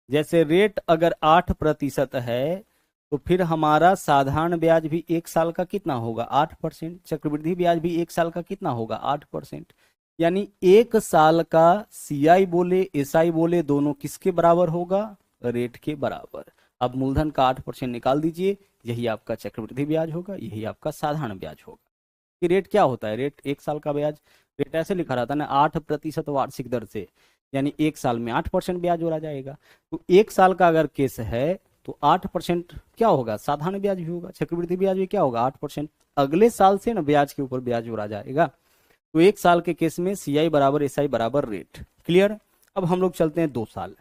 जैसे रेट अगर 8% है तो फिर हमारा साधारण ब्याज भी 1 साल का कितना होगा, 8%। चक्रवृद्धि ब्याज भी 1 साल का कितना होगा, 8%। यानी 1 साल का CI बोले SI बोले दोनों किसके बराबर होगा, रेट के बराबर। अब मूलधन का 8% निकाल दीजिए, यही आपका चक्रवृद्धि ब्याज होगा, यही आपका साधारण ब्याज होगा। कि रेट क्या होता है, रेट 1 साल का ब्याज, रेट ऐसे लिखा रहता है ना, 8% वार्षिक दर से, यानी 1 साल में 8% ब्याज जोड़ा जाएगा। तो 1 साल का अगर केस है तो 8% क्या होगा, साधारण ब्याज भी होगा। चक्रवृद्धि ब्याज भी क्या होगा, 8%। अगले साल से ना ब्याज के ऊपर ब्याज जोड़ा जाएगा। तो 1 साल के केस में CI बराबर SI बराबर रेट। क्लियर। अब हम लोग चलते हैं 2 साल।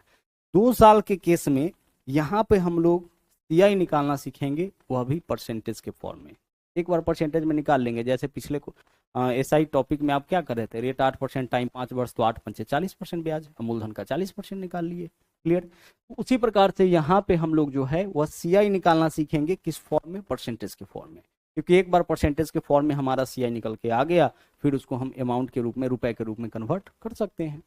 2 साल के केस में यहाँ पे हम लोग CI निकालना सीखेंगे, वह भी परसेंटेज के फॉर्म में। एक बार परसेंटेज में निकाल लेंगे, जैसे पिछले को SI टॉपिक में आप क्या कर रहे थे, रेट 8%, टाइम 5 वर्ष, तो 8 पंचे 40% ब्याज, मूलधन का 40% निकाल लिए। क्लियर। उसी प्रकार से यहाँ पे हम लोग जो है वह CI निकालना सीखेंगे, किस फॉर्म में, परसेंटेज के फॉर्म में। क्योंकि एक बार परसेंटेज के फॉर्म में हमारा CI निकल के आ गया, फिर उसको हम अमाउंट के रूप में, रुपए के रूप में कन्वर्ट कर सकते हैं।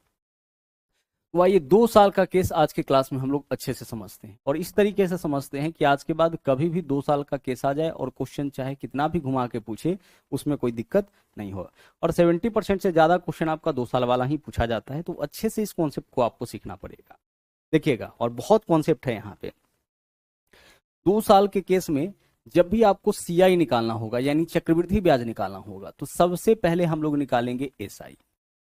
तो आइए 2 साल का केस आज के क्लास में हम लोग अच्छे से समझते हैं, और इस तरीके से समझते हैं कि आज के बाद कभी भी 2 साल का केस आ जाए और क्वेश्चन चाहे कितना भी घुमा के पूछे, उसमें कोई दिक्कत नहीं होगा। और 70% से ज्यादा क्वेश्चन आपका 2 साल वाला ही पूछा जाता है, तो अच्छे से इस कॉन्सेप्ट को आपको सीखना पड़ेगा। देखिएगा, और बहुत कॉन्सेप्ट है यहाँ पे। 2 साल के केस में जब भी आपको सीआई निकालना होगा, यानी चक्रवृद्धि ब्याज निकालना होगा, तो सबसे पहले हम लोग निकालेंगे एसआई।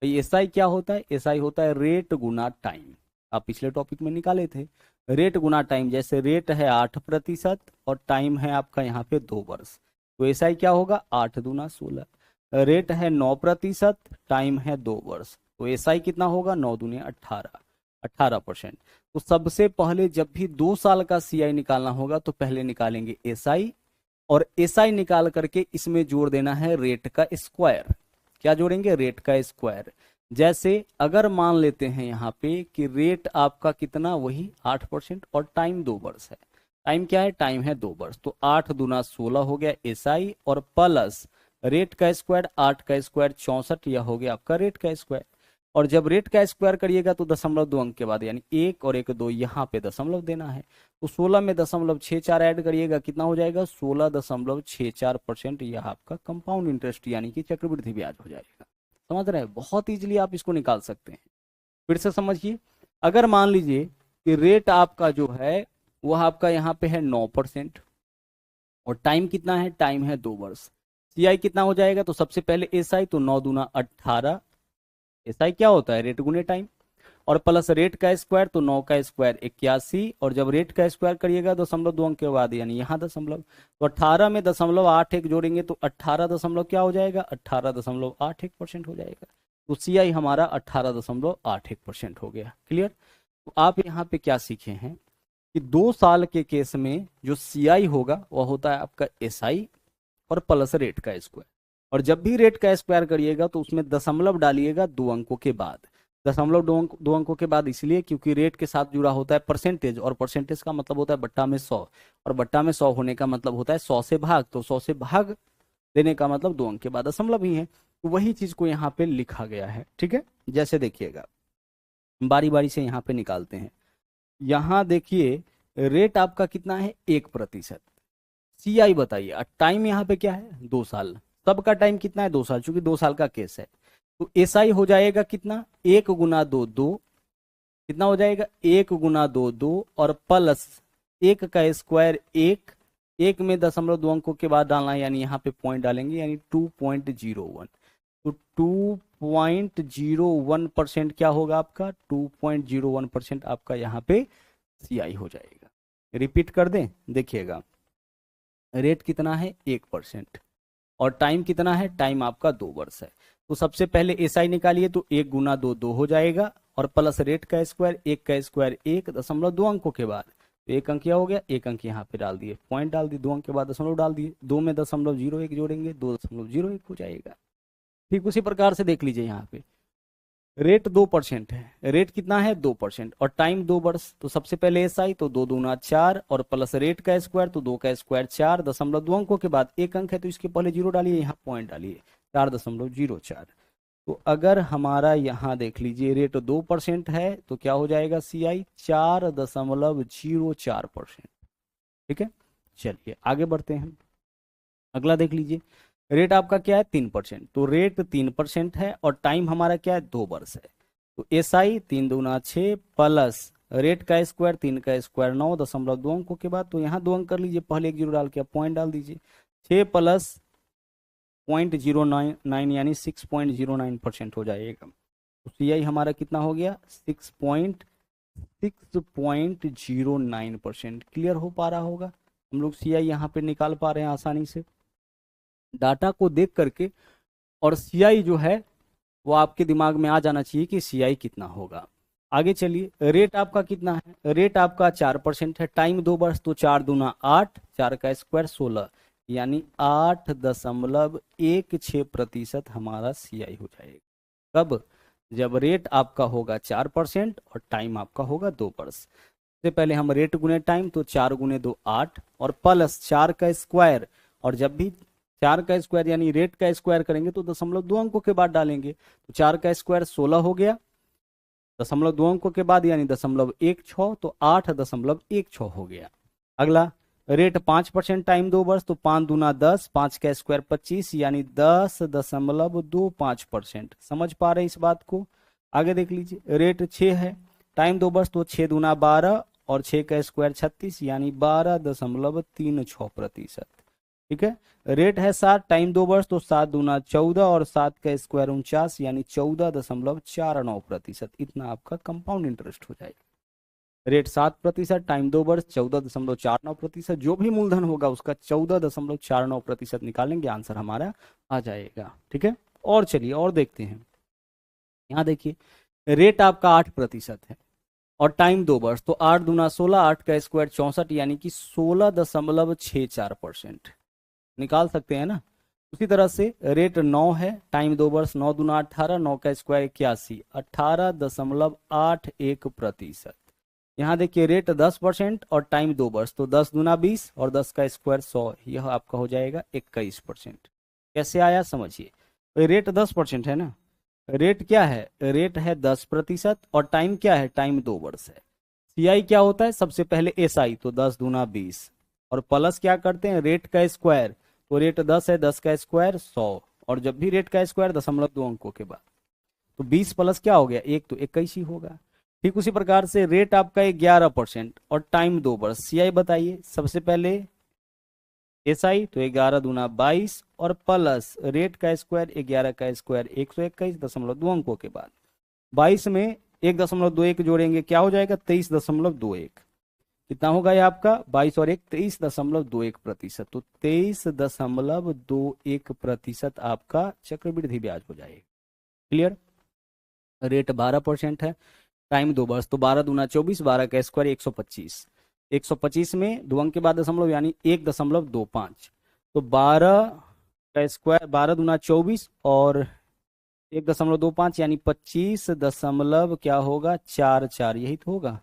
एसआई क्या होता है? एसआई होता है रेट गुना टाइम। आप पिछले टॉपिक में निकाले थे, रेट गुना टाइम। जैसे रेट है 8% और टाइम है आपका यहाँ पे 2 वर्ष, तो एसआई क्या होगा? 8×2=16। रेट है 9%, टाइम है 2 वर्ष, तो एसआई कितना होगा? 9×2=18, 18%। तो सबसे पहले जब भी 2 साल का सीआई निकालना होगा तो पहले निकालेंगे एसआई, और एसआई निकाल करके इसमें जोड़ देना है रेट का स्क्वायर। क्या जोड़ेंगे? रेट का स्क्वायर। जैसे अगर मान लेते हैं यहाँ पे कि रेट आपका कितना, वही 8% और टाइम 2 वर्ष है। टाइम क्या है? टाइम है 2 वर्ष, तो 8×2=16 हो गया एसआई, और प्लस रेट का स्क्वायर, 8 का स्क्वायर 64, यह हो गया आपका रेट का स्क्वायर। और जब रेट का स्क्वायर करिएगा तो 0.2 अंक के बाद, यानी 1 और 1 2, यहाँ पे दशमलव देना है। तो 16 में 0.64 ऐड करिएगा, कितना हो जाएगा? 16.64%। यह आपका कंपाउंड इंटरेस्ट यानी कि चक्रवृद्धि ब्याज हो जाएगा। समझ रहे हैं? बहुत इजीली आप इसको निकाल सकते हैं। फिर से समझिए, अगर मान लीजिए कि रेट आपका जो है वह आपका यहाँ पे है 9% और टाइम कितना है? टाइम है 2 वर्ष। सीआई कितना हो जाएगा? तो सबसे पहले एसआई, तो 9×2=18। एसआई क्या होता है? रेट गुने टाइम, और प्लस रेट का स्क्वायर, तो 9 का स्क्वायर 81, और जब रेट का स्क्वायर करिएगा 2.2 अंक के बाद, यानी यहाँ दशमलव, तो 18 में 0.81 जोड़ेंगे तो 18 दशमलव क्या हो जाएगा? 18.81% हो जाएगा। तो सीआई हमारा 18.81% हो गया। क्लियर? तो आप यहाँ पे क्या सीखे हैं कि 2 साल के केस में जो सीआई होगा वह होता है आपका एसआई और प्लस रेट का स्क्वायर, और जब भी रेट का स्क्वायर करिएगा तो उसमें दशमलव डालिएगा 2 अंकों के बाद। दशमलव 2 अंकों के बाद इसलिए क्योंकि रेट के साथ जुड़ा होता है परसेंटेज, और परसेंटेज का मतलब होता है बट्टा में 100, और बट्टा में 100 होने का मतलब होता है 100 से भाग, तो 100 से भाग देने का मतलब 2 अंक के बाद दशमलव ही है। तो वही चीज को यहाँ पे लिखा गया है। ठीक है, जैसे देखिएगा, बारी बारी से यहाँ पे निकालते हैं। यहाँ देखिए, रेट आपका कितना है? 1%। सीआई बताइए, और टाइम यहाँ पे क्या है? 2 साल। सबका टाइम कितना है? 2 साल, चूंकि 2 साल का केस है। तो एसआई हो जाएगा कितना? 1×2 2। कितना हो जाएगा? 1×2 2, और प्लस 1 का स्क्वायर 1, 1 में 0.2 अंकों के बाद डालना है, यानी यहाँ पे पॉइंट डालेंगे, यानी 2.01। तो 2.01% क्या होगा आपका? 2.01% आपका यहाँ पे सीआई हो जाएगा। रिपीट कर दें, देखिएगा, रेट कितना है? 1%, और टाइम कितना है? टाइम आपका 2 वर्ष है। तो सबसे पहले एसआई निकालिए, तो 1×2 2 हो जाएगा, और प्लस रेट का स्क्वायर, 1 का स्क्वायर 1, 0.2 अंकों के बाद, तो 1 अंक क्या हो गया? 1 अंक यहाँ पे डाल दिए, पॉइंट डाल दिए, 2 अंक के बाद दशमलव डाल दिए, 2 में 0.01 जोड़ेंगे 2.01 हो जाएगा। ठीक उसी प्रकार से देख लीजिए, यहाँ पे रेट 2% है, रेट कितना है? 2%, और टाइम 2 वर्ष। तो सबसे पहले एसआई, तो 2×2=4, और प्लस रेट का स्क्वायर, तो 2 का स्क्वायर 4, 0.2 अंकों के बाद 1 अंक है तो इसके पहले 0 डालिए, यहाँ पॉइंट डालिए, 4.04। तो अगर हमारा यहाँ देख लीजिए रेट 2% है तो क्या हो जाएगा? सीआई 4.04%। ठीक है, चलिए आगे बढ़ते हैं। अगला देख लीजिए, रेट आपका क्या है? 3%। तो रेट 3% है, और टाइम हमारा क्या है? 2 वर्ष है। तो एसआई 3×2=6, प्लस रेट का स्क्वायर, 3 का स्क्वायर 9, 0.2 अंकों के बाद, तो यहाँ 2 अंक कर लीजिए, पहले एक 0 डाल के पॉइंट डाल दीजिए, 6 प्लस 0.09 यानी 6.09% हो जाएगा। तो सीआई हमारा कितना हो गया? 6.09%। क्लियर हो पा रहा होगा? हम लोग सीआई यहाँ पे निकाल पा रहे हैं आसानी से डाटा को देख करके, और सीआई जो है वो आपके दिमाग में आ जाना चाहिए कि सीआई कितना होगा। आगे चलिए, रेट आपका कितना है? रेट आपका 4% है, टाइम 2 वर्ष, तो 4×2=8, 4 का स्क्वायर 16, यानी 8.16% हमारा सीआई हो जाएगा। कब? जब रेट आपका होगा 4% और टाइम आपका होगा 2 वर्ष। सबसे पहले हम रेट गुने टाइम, तो 4×2 8, और प्लस 4 का स्क्वायर, और जब भी 4 का स्क्वायर यानी रेट का स्क्वायर करेंगे तो 0.2 अंकों के बाद डालेंगे, तो 4 का स्क्वायर 16 हो गया, दशमलव 2 अंकों के बाद यानी 0.16, तो 8.16 हो गया। अगला रेट 5% टाइम 2 वर्ष, तो 5 दूना 10, 5 का स्क्वायर 25 यानी 10.25%। समझ पा रहे इस बात को? आगे देख लीजिए, रेट 6 है टाइम 2 वर्ष, तो 6 दूना 12 और 6 का स्क्वायर 36 यानी 12.36%। ठीक है। रेट है 7 टाइम 2 वर्ष, तो 7 दूना 14 और 7 का स्क्वायर 49 यानी 14.49%। इतना आपका कंपाउंड इंटरेस्ट हो जाएगा। रेट 7% टाइम 2 वर्ष, 14.49%। जो भी मूलधन होगा उसका 14.49% निकालेंगे, आंसर हमारा आ जाएगा। ठीक है। और चलिए और देखते हैं। यहाँ देखिए, रेट आपका 8% है और टाइम 2 वर्ष, तो 8 दूना 16, 8 का स्क्वायर 64 यानी कि 16.64% निकाल सकते हैं ना। उसी तरह से रेट 9 है टाइम 2 वर्ष, 9 दूना 18, 9 का स्क्वायर 81, 18.81%। यहाँ देखिए रेट 10% और टाइम 2 वर्ष, तो 10 दूना 20 और 10 का स्क्वायर 100, यह आपका हो जाएगा 21%। कैसे आया समझिए। तो रेट 10% है ना, रेट क्या है, रेट है 10% और टाइम क्या है, टाइम 2 वर्ष है। सीआई क्या होता है, सबसे पहले एसआई, तो 10 दूना 20 और प्लस क्या करते हैं, रेट का स्क्वायर, तो रेट 10 है, 10 का स्क्वायर 100 और जब भी रेट का स्क्वायर 0.2 अंकों के बाद, तो 20 प्लस क्या हो गया 1, तो 21 ही होगा। ठीक उसी प्रकार से रेट आपका 11% और टाइम 2 वर्ष। सीआई बताइए, सबसे पहले एसआई, तो 11 दूना 22 और प्लस रेट का स्क्वायर 11 का स्क्वायर 121 0.2 अंकों के बाद 22 में 1.21 जोड़ेंगे क्या हो जाएगा 23.21। कितना होगा ये आपका 22 और 1 23.21%। तो 23.21% आपका चक्रवृद्धि ब्याज हो जाएगा। क्लियर। रेट 12% है टाइम 2 वर्ष, तो 12 दूना 24, 12 का स्क्वायर 125, 125 में 2 अंक के बाद दशमलव यानी 1.25, तो 12 का स्क्वायर 12 दूना 24 और 1.25 यानी 25 दशमलव क्या होगा 44, यही तो होगा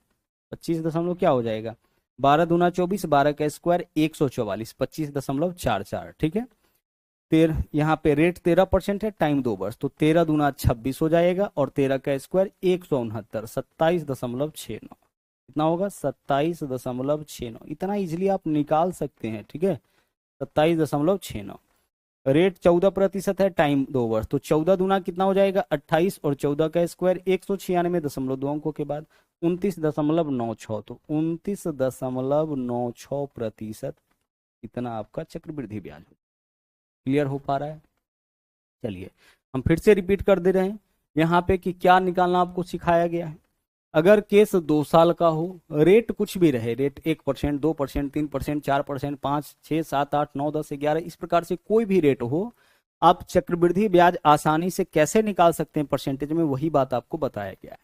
25 दशमलव क्या हो जाएगा 12 दूना 24, 12 का स्क्वायर 144, 25.44। ठीक है। यहाँ पे रेट 13% है टाइम 2 वर्ष, तो 13 दूना 26 हो जाएगा और 13 का स्क्वायर 169, 27.69। कितना होगा 27.69। इतना इजिली आप निकाल सकते हैं। ठीक है, 27.69। रेट 14% है टाइम 2 वर्ष, तो 14 दूना कितना हो जाएगा 28 और 14 का स्क्वायर 196.2 अंकों के बाद 29.96, तो 29.96% इतना आपका चक्रवृद्धि ब्याज हो। क्लियर हो पा रहा है? चलिए हम फिर से रिपीट कर दे रहे हैं यहाँ पे कि क्या निकालना आपको सिखाया गया है। अगर केस 2 साल का हो, रेट कुछ भी रहे, रेट 1%, 2%, 3%, 4%, 5, 6, 7, 8, 9, 10, 11 इस प्रकार से कोई भी रेट हो, आप चक्रवृद्धि ब्याज आसानी से कैसे निकाल सकते हैं परसेंटेज में, वही बात आपको बताया गया है।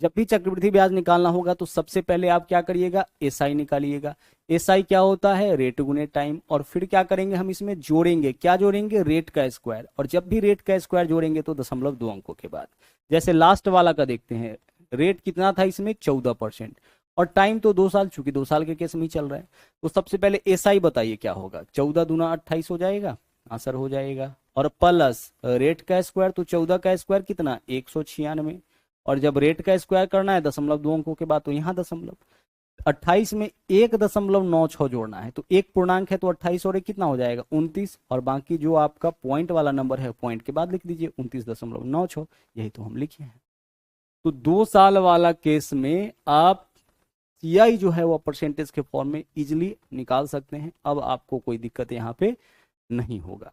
जब भी चक्रवृद्धि ब्याज निकालना होगा तो सबसे पहले आप क्या करिएगा, एसआई निकालिएगा। एसआई क्या होता है, रेट गुने टाइम, और फिर क्या करेंगे हम इसमें जोड़ेंगे, क्या जोड़ेंगे, रेट का स्क्वायर, और जब भी रेट का स्क्वायर जोड़ेंगे तो 0.2 अंकों के बाद। जैसे लास्ट वाला का देखते हैं, रेट कितना था इसमें 14% और टाइम तो 2 साल, चूंकि 2 साल के केस में ही चल रहा है, तो सबसे पहले एसआई बताइए क्या होगा, 14 दूना 28 हो जाएगा, आंसर हो जाएगा, और प्लस रेट का स्क्वायर, तो 14 का स्क्वायर कितना 196, और जब रेट का स्क्वायर करना है 0.2 अंकों के बाद, तो यहाँ 28 में 1.96 जोड़ना है, तो एक पूर्णांक है तो 28 और एक कितना हो जाएगा 29, और बाकी जो आपका पॉइंट वाला नंबर है पॉइंट के बाद लिख दीजिए 29.96, यही तो हम लिखे हैं। तो 2 साल वाला केस में आप सीआई जो है वो परसेंटेज के फॉर्म में इजिली निकाल सकते हैं। अब आपको कोई दिक्कत यहाँ पे नहीं होगा।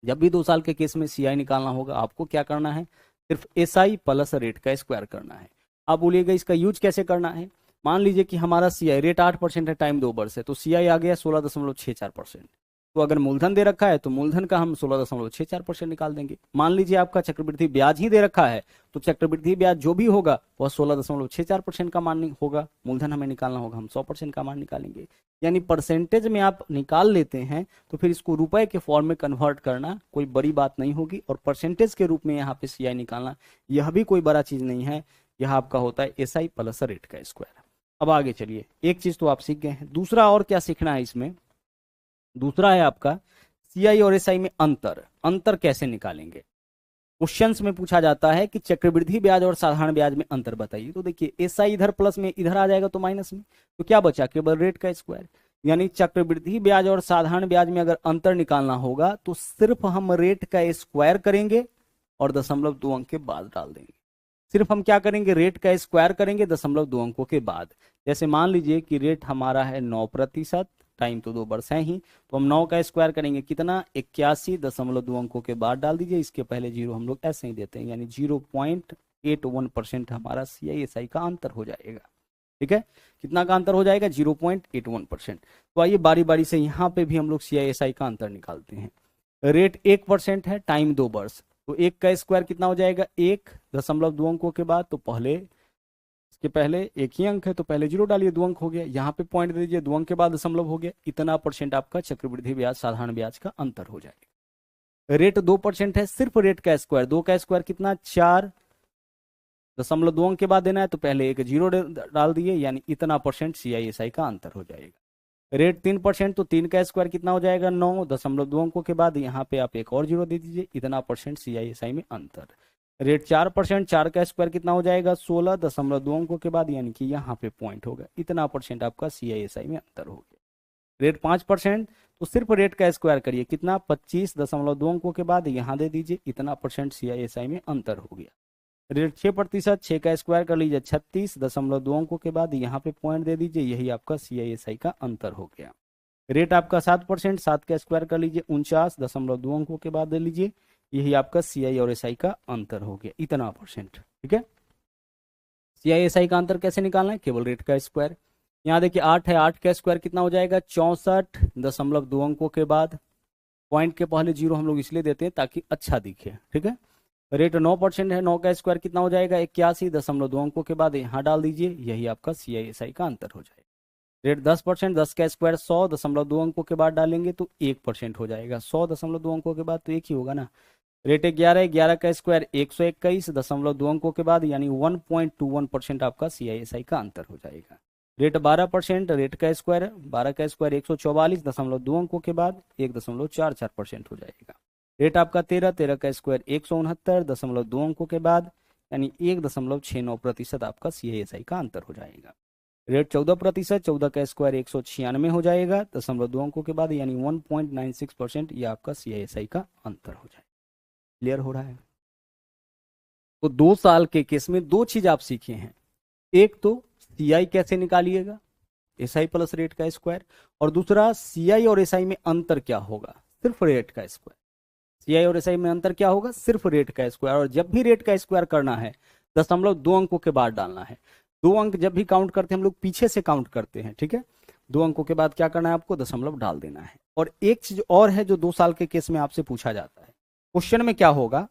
जब भी 2 साल के केस में सीआई निकालना होगा आपको क्या करना है, सिर्फ एसआई प्लस रेट का स्क्वायर करना है। आप बोलिएगा इसका यूज कैसे करना है। मान लीजिए कि हमारा सीआई रेट 8% है, टाइम 2 वर्ष है, तो सीआई आ गया 16.64%। तो अगर मूलधन दे रखा है तो मूलधन का हम 16.64% निकाल देंगे। मान लीजिए आपका चक्रवृद्धि ब्याज ही दे रखा है, तो चक्रवृद्धि ब्याज जो भी होगा वह 16.64% का मान होगा। मूलधन हमें निकालना होगा, हम 100% का मान निकालेंगे। यानी परसेंटेज में आप निकाल लेते हैं तो फिर इसको रुपए के फॉर्म में कन्वर्ट करना कोई बड़ी बात नहीं होगी, और परसेंटेज के रूप में यहाँ पे सीआई निकालना यह भी कोई बड़ा चीज नहीं है। यह आपका होता है एसआई प्लस रेट का स्क्वायर। अब आगे चलिए, एक चीज तो आप सीख गए हैं, दूसरा और क्या सीखना है इसमें, दूसरा है आपका सीआई और एसआई में अंतर कैसे निकालेंगे। क्वेश्चंस में पूछा जाता है कि चक्रवृद्धि ब्याज और साधारण ब्याज में अंतर बताइए। तो देखिए एसआई इधर प्लस में, इधर आ जाएगा तो माइनस में, तो क्या बचा, केवल रेट का स्क्वायर। यानी चक्रवृद्धि ब्याज और साधारण ब्याज में अगर अंतर निकालना होगा तो सिर्फ हम रेट का स्क्वायर करेंगे और 0.2 अंक के बाद डाल देंगे। सिर्फ हम क्या करेंगे, रेट का स्क्वायर करेंगे 0.2 अंकों के बाद। जैसे मान लीजिए कि रेट हमारा है 9%, टाइम तो 2 वर्ष है ही, तो हम 9 का स्क्वायर करेंगे कितना, 81.2 अंकों के बाद डाल दीजिए। इसके पहले जीरो हम लोग ऐसे ही देते हैं, यानी 0.81% हमारा CISI का अंतर हो जाएगा। ठीक है, कितना का अंतर हो जाएगा, 0.81%। तो आइए बारी बारी से यहाँ पे भी हम लोग CISI का अंतर निकालते हैं। रेट 1% है, टाइम 2 वर्ष, तो 1 का स्क्वायर कितना हो जाएगा, 1.2 अंकों के बाद, तो पहले इसके पहले एक ही अंक है तो पहले 0 डालिए, 2 अंक हो गया। यहाँ पे पॉइंट दे दीजिए, 2 अंक के बाद दशमलव हो गया। इतना % आपका चक्रवृद्धि ब्याज साधारण ब्याज का अंतर हो जाएगा। रेट 2% है, सिर्फ रेट का स्क्वायर, 2 का स्क्वायर कितना, 4.2 अंक के बाद देना है, तो पहले एक 0 डाल दिए, यानी इतना % CISI का अंतर हो जाएगा। रेट 3%, तो 3 का स्क्वायर कितना हो जाएगा, 9.2 अंकों के बाद यहाँ पे आप एक और 0 दे दीजिए, इतना % CISI में अंतर। रेट 4%, 4 का स्क्वायर कितना हो जाएगा, 16.2 अंकों के बाद, यानी कि यहाँ पे पॉइंट होगा, इतना % आपका CISI में अंतर हो गया। रेट 5%, तो सिर्फ रेट का स्क्वायर करिए, कितना, 25.2 अंकों के बाद यहाँ दे दीजिए, इतना % CISI में अंतर हो गया। रेट 6%, 6 का स्क्वायर कर लीजिए, 36.2 अंकों के बाद यहाँ पे पॉइंट दे दीजिए, यही आपका CISI का अंतर हो गया। रेट आपका 7%, 7 का स्क्वायर कर लीजिए, 49.2 अंकों के बाद दे लीजिए, यही आपका CI और SI का अंतर हो गया, इतना %। ठीक है, CISI का अंतर कैसे निकालना है, केवल रेट का स्क्वायर। यहाँ देखिए 8 है, 8 का स्क्वायर कितना हो जाएगा, 64.2 अंकों के बाद, पॉइंट के पहले 0 हम लोग इसलिए देते हैं ताकि अच्छा दिखे। ठीक है, रेट 9% है, 9 का स्क्वायर कितना हो जाएगा, 81.2 अंकों के बाद यहाँ डाल दीजिए, यही आपका CISI का अंतर हो जाएगा। रेट 10%, 10 का स्क्वायर 100.2 अंकों के बाद डालेंगे तो 1% हो जाएगा, 100.2 अंकों के बाद तो एक ही होगा ना। रेट 11 है, 11 का स्क्वायर 121.2 अंकों के बाद, यानी 1.21% आपका CISI का अंतर हो जाएगा। रेट 12%, रेट का स्क्वायर 12 का स्क्वायर 144.2 अंकों के बाद 1.44% हो जाएगा। रेट आपका 13, 13 का स्क्वायर 169.2 अंकों के बाद, यानी 1.69% आपका CISI का अंतर हो जाएगा। रेट 14%, 14 का स्क्वायर 196 हो जाएगा 0.2 अंकों के बाद, यानी 1.96% ये आपका CISI का अंतर हो जाएगा। क्लियर हो रहा है। तो 2 साल के केस में 2 चीज आप सीखे हैं, एक तो CI कैसे निकालिएगा, SI प्लस रेट का स्क्वायर, और दूसरा CI और SI में अंतर क्या होगा, सिर्फ रेट का स्क्वायर। CI और SI में अंतर क्या होगा, सिर्फ रेट का स्क्वायर, और जब भी रेट का स्क्वायर करना है 0.2 अंकों के बाद डालना है। 2 अंक जब भी काउंट करते हैं हम लोग पीछे से काउंट करते हैं। ठीक है, 2 अंकों के बाद क्या करना है, आपको दशमलव डाल देना है। और एक चीज और है जो 2 साल के केस में आपसे पूछा जाता है, क्वेश्चन में क्या होगा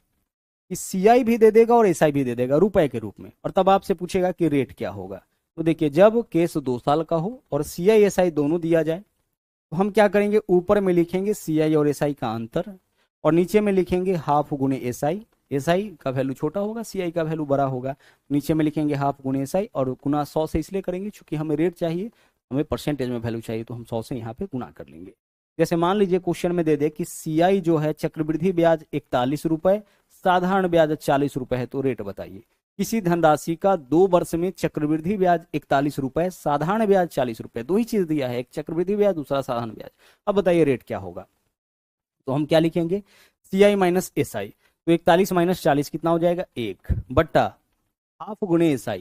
कि CI भी दे देगा और SI भी दे देगा रुपए के रूप में, और तब आपसे पूछेगा कि रेट क्या होगा। तो देखिए जब केस 2 साल का हो और CI SI दोनों दिया जाए तो हम क्या करेंगे, ऊपर में लिखेंगे CI और SI का अंतर, और नीचे में लिखेंगे हाफ गुने SI। SI का वैल्यू छोटा होगा, CI का वैल्यू बड़ा होगा, नीचे में लिखेंगे हाफ गुने SI, और गुना 100 से इसलिए करेंगे क्योंकि हमें रेट चाहिए, हमें परसेंटेज में वैल्यू चाहिए, तो हम 100 से यहाँ पे गुना कर लेंगे। जैसे मान लीजिए क्वेश्चन में दे दे कि CI जो है चक्रवृद्धि ब्याज 41 रुपए, साधारण ब्याज 40 रुपए है, तो रेट बताइए। किसी धनराशि का 2 वर्ष में चक्रवृद्धि ब्याज 41 रुपए, साधारण ब्याज 40 रुपए, 2 ही चीज दिया है, एक चक्रवृद्धि ब्याज दूसरा साधारण ब्याज। अब बताइए रेट क्या होगा, तो हम क्या लिखेंगे, CI माइनस SI, तो 41 माइनस 40 कितना हो जाएगा, 1 बट्टा हाफ गुणे SI,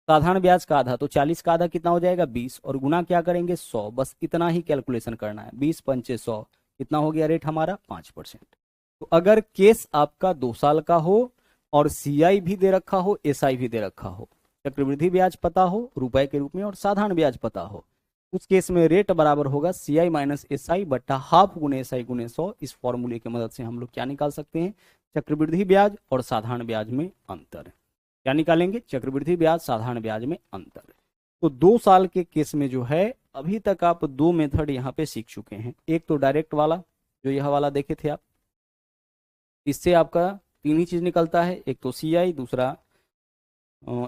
साधारण ब्याज का आधा, तो 40 का आधा कितना हो जाएगा, 20, और गुना क्या करेंगे 100, बस इतना ही कैलकुलेशन करना है। 20 पंचे 100, कितना हो गया रेट हमारा 5%। तो अगर केस आपका 2 साल का हो और CI भी दे रखा हो, SI भी दे रखा हो, चक्रवृद्धि ब्याज पता हो रुपए के रूप में और साधारण ब्याज पता हो, उस केस में रेट बराबर होगा CI माइनस SI बट्टा हाफ गुने SI गुने 100। इस फॉर्मूले की मदद से हम लोग क्या निकाल सकते हैं, चक्रवृद्धि ब्याज और साधारण ब्याज में अंतर। क्या निकालेंगे, चक्रवृद्धि ब्याज साधारण ब्याज में अंतर। तो 2 साल के केस में जो है अभी तक आप 2 मेथड यहाँ पे सीख चुके हैं। एक तो डायरेक्ट वाला जो यह वाला देखे थे आप, इससे आपका 3 ही चीज निकलता है, एक तो CI, दूसरा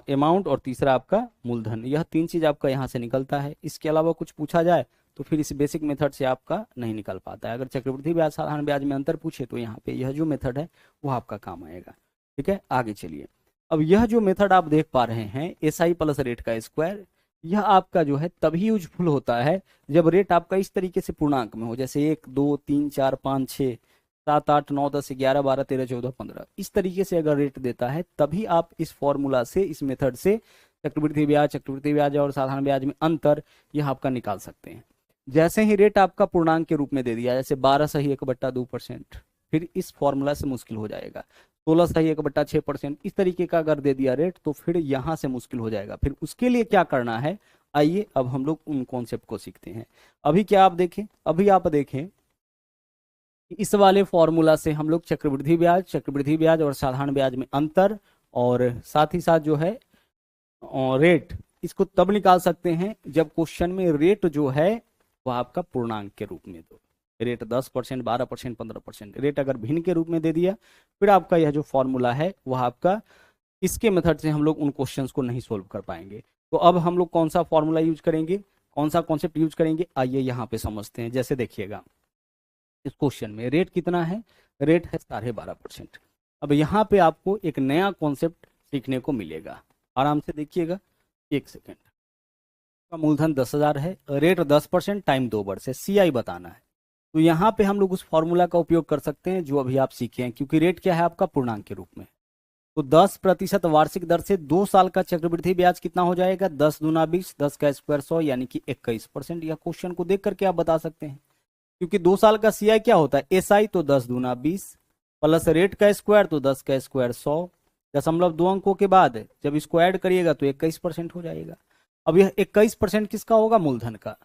अमाउंट, और तीसरा आपका मूलधन। यह 3 चीज आपका यहाँ से निकलता है। इसके अलावा कुछ पूछा जाए तो फिर इस बेसिक मेथड से आपका नहीं निकल पाता है। अगर चक्रवृद्धि ब्याज साधारण ब्याज में अंतर पूछे तो यहाँ पे यह जो मेथड है वो आपका काम आएगा। ठीक है, आगे चलिए। अब यह जो मेथड आप देख पा रहे हैं SI प्लस रेट का स्क्वायर, यह आपका जो है तभी यूजफुल होता है जब रेट आपका इस तरीके से पूर्णांक में हो, जैसे 1 2 3 4 5 6 7 8 9 10 11 12 13 14 15, इस तरीके से अगर रेट देता है तभी आप इस फॉर्मूला से, इस मेथड से चक्रवृद्धि ब्याज और साधारण ब्याज में अंतर यह आपका निकाल सकते हैं। जैसे ही रेट आपका पूर्णांक के रूप में दे दिया, जैसे 12 सही 1/2%, फिर इस फॉर्मूला से मुश्किल हो जाएगा। 16 सही 1/6%, इस तरीके का अगर दे दिया रेट तो फिर यहां से मुश्किल हो जाएगा। फिर उसके लिए क्या करना है, आइए अब हम लोग उन कॉन्सेप्ट को सीखते हैं। अभी क्या आप देखें, अभी आप देखें इस वाले फॉर्मूला से हम लोग चक्रवृद्धि ब्याज और साधारण ब्याज में अंतर, और साथ ही साथ जो है रेट, इसको तब निकाल सकते हैं जब क्वेश्चन में रेट जो है वह आपका पूर्णांक के रूप में दो। रेट 10%, 12%, 15%, रेट अगर भिन्न के रूप में दे दिया, फिर आपका यह जो फॉर्मूला है वह आपका, इसके मेथड से हम लोग उन क्वेश्चंस को नहीं सोल्व कर पाएंगे। तो अब हम लोग कौन सा फॉर्मूला यूज करेंगे, कौन सा कॉन्सेप्ट यूज करेंगे, आइए यहाँ पे समझते हैं। जैसे देखिएगा इस क्वेश्चन में रेट कितना है, रेट है 12.5%। अब यहाँ पे आपको एक नया कॉन्सेप्ट सीखने को मिलेगा, आराम से देखिएगा, एक सेकेंड। का मूलधन 10,000 है, रेट 10%, टाइम 2 वर्ष है, CI बताना है। तो यहाँ पे हम लोग उस फॉर्मूला का उपयोग कर सकते हैं जो अभी आप सीखे हैं, क्योंकि रेट क्या है आपका पूर्णांक के रूप में। तो 10% वार्षिक दर से 2 साल का चक्रवृद्धि ब्याज कितना हो जाएगा, 10 दूना 20, 10 का स्क्वायर 100, यानी कि 21%। यह क्वेश्चन को देख करके आप बता सकते हैं, क्योंकि 2 साल का CI क्या होता है, SI, तो 10 दूना 20 प्लस रेट का स्क्वायर, तो 10 का स्क्वायर 100, 0.2 अंकों के बाद जब इसको ऐड करिएगा तो 21% हो जाएगा। अब यह 21% किसका होगा, मूलधन का।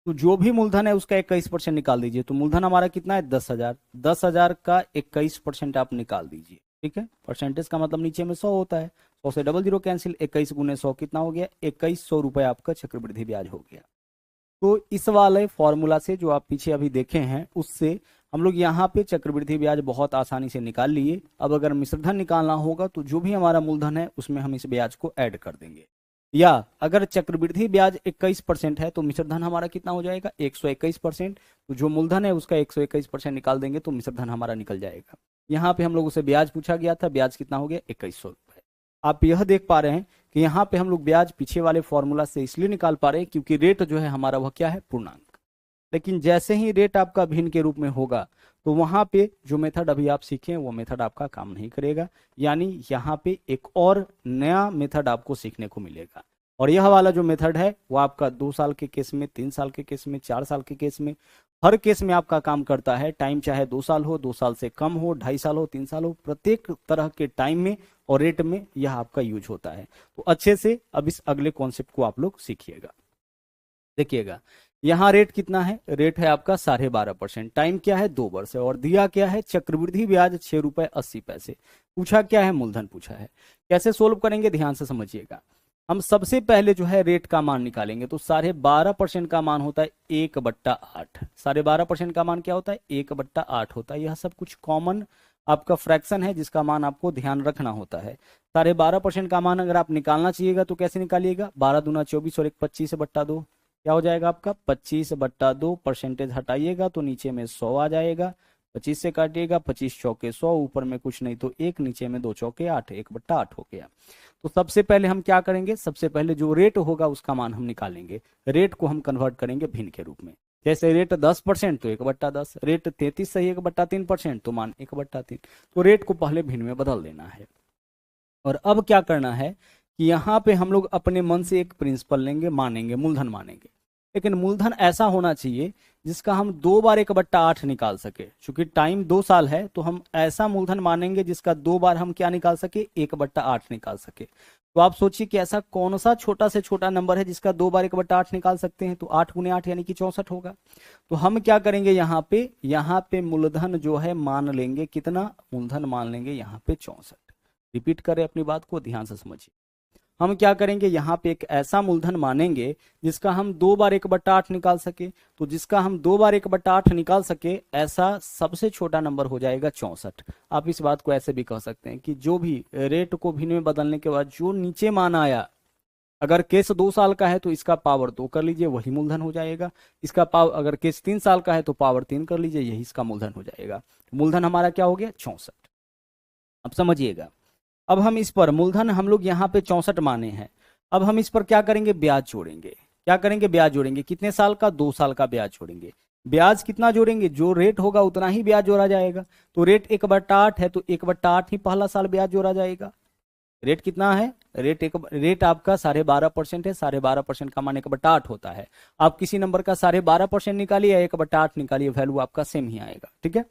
तो जो भी मूलधन है उसका 21% निकाल दीजिए। तो मूलधन हमारा कितना है, 10,000, 10,000 का 21% आप निकाल दीजिए। ठीक है, परसेंटेज का मतलब नीचे में 100 होता है, 100 से 00 कैंसिल, 21 गुने 100 कितना हो गया, 2100 रुपए आपका चक्रवृद्धि ब्याज हो गया। तो इस वाले फॉर्मूला से जो आप पीछे अभी देखे हैं उससे हम लोग यहाँ पे चक्रवृद्धि ब्याज बहुत आसानी से निकाल लिए। अब अगर मिश्रधन निकालना होगा तो जो भी हमारा मूलधन है उसमें हम इस ब्याज को ऐड कर देंगे, या अगर चक्रवृद्धि ब्याज 21% है तो मिश्रधन हमारा कितना हो जाएगा, 121%। तो जो मूलधन है उसका 121% निकाल देंगे तो मिश्रधन हमारा निकल जाएगा। यहाँ पे हम लोग उसे ब्याज पूछा गया था, ब्याज कितना हो गया, 2100 रुपए। आप यह देख पा रहे हैं कि यहाँ पे हम लोग ब्याज पीछे वाले फॉर्मूला से इसलिए निकाल पा रहे हैं क्योंकि रेट जो है हमारा वह क्या है, पूर्णांक। लेकिन जैसे ही रेट आपका भिन्न के रूप में होगा तो वहां पे जो मेथड अभी आप सीखे वो मेथड आपका काम नहीं करेगा, यानी यहाँ पे एक और नया मेथड आपको सीखने को मिलेगा। और यह वाला जो मेथड है वो आपका 2 साल के केस में, 3 साल के केस में, 4 साल के केस में, हर केस में आपका काम करता है। टाइम चाहे 2 साल हो, 2 साल से कम हो, 2.5 साल हो, 3 साल हो, प्रत्येक तरह के टाइम में और रेट में यह आपका यूज होता है। तो अच्छे से अब इस अगले कॉन्सेप्ट को आप लोग सीखिएगा। देखिएगा यहाँ रेट कितना है, रेट है आपका 12.5%, टाइम क्या है, 2 वर्ष है, और दिया क्या है, चक्रवृद्धि ब्याज 6 रुपए 80 पैसे। पूछा क्या है, मूलधन पूछा है। कैसे सोल्व करेंगे, ध्यान से समझिएगा। हम सबसे पहले जो है रेट का मान निकालेंगे। तो 12.5% का मान होता है 1/8। 12.5% का मान क्या होता है, 1/8 होता है। यह सब कुछ कॉमन आपका फ्रैक्शन है जिसका मान आपको ध्यान रखना होता है। 12.5% का मान अगर आप निकालना चाहिएगा तो कैसे निकालिएगा, 12 दूना 24 और 25/2, क्या हो जाएगा आपका 25/2। परसेंटेज हटाइएगा तो नीचे में 100 आ जाएगा, 25 से काटिएगा, 25 चौके 100, ऊपर में कुछ नहीं तो 1, नीचे में 2 चौके 8, 1/8 हो गया। तो सबसे पहले हम क्या करेंगे, सबसे पहले जो रेट होगा उसका मान हम निकालेंगे। रेट को हम कन्वर्ट करेंगे भिन्न के रूप में। जैसे रेट 10% तो 1/10, रेट 33 सही 1/3% तो मान 1/3। तो रेट को पहले भिन्न में बदल देना है। और अब क्या करना है कि यहाँ पे हम लोग अपने मन से एक प्रिंसिपल लेंगे, मानेंगे, मूलधन मानेंगे। लेकिन मूलधन ऐसा होना चाहिए जिसका हम 2 बार 1/8 निकाल सके। चूंकि टाइम 2 साल है तो हम ऐसा मूलधन मानेंगे जिसका 2 बार हम क्या निकाल सके, 1/8 निकाल सके। तो आप सोचिए कि ऐसा कौन सा छोटा से छोटा नंबर है जिसका 2 बार 1/8 निकाल सकते हैं। तो 8 गुने 8 यानी कि 64 होगा। तो हम क्या करेंगे, यहाँ पे मूलधन जो है मान लेंगे कितना, मूलधन मान लेंगे यहाँ पे 64। रिपीट करें अपनी बात को, ध्यान से समझिए। हम क्या करेंगे, यहाँ पे एक ऐसा मूलधन मानेंगे जिसका हम 2 बार 1/8 निकाल सके। तो जिसका हम 2 बार 1/8 निकाल सके ऐसा सबसे छोटा नंबर हो जाएगा 64। आप इस बात को ऐसे भी कह सकते हैं कि जो भी रेट को भिन्न में बदलने के बाद जो नीचे मान आया, अगर केस 2 साल का है तो इसका पावर 2 कर लीजिए, वही मूलधन हो जाएगा। इसका पावर, अगर केस 3 साल का है तो पावर 3 कर लीजिए, यही इसका मूलधन हो जाएगा। मूलधन हमारा क्या हो गया, 64। अब समझिएगा, अब हम इस पर मूलधन हम लोग यहाँ पे 64 माने हैं। अब हम इस पर क्या करेंगे, ब्याज जोड़ेंगे। क्या करेंगे, ब्याज जोड़ेंगे। कितने साल का, 2 साल का ब्याज जोड़ेंगे। ब्याज कितना जोड़ेंगे, जो रेट होगा उतना ही ब्याज जोड़ा जाएगा। तो रेट 1/8 है तो 1/8 ही पहला साल ब्याज जोड़ा जाएगा। रेट कितना है, रेट आपका 12.5% है। 12.5% का मान 1/8 होता है। आप किसी नंबर का 12.5% निकालिए या 1/8 निकालिए, वैल्यू आपका सेम ही आएगा। ठीक है,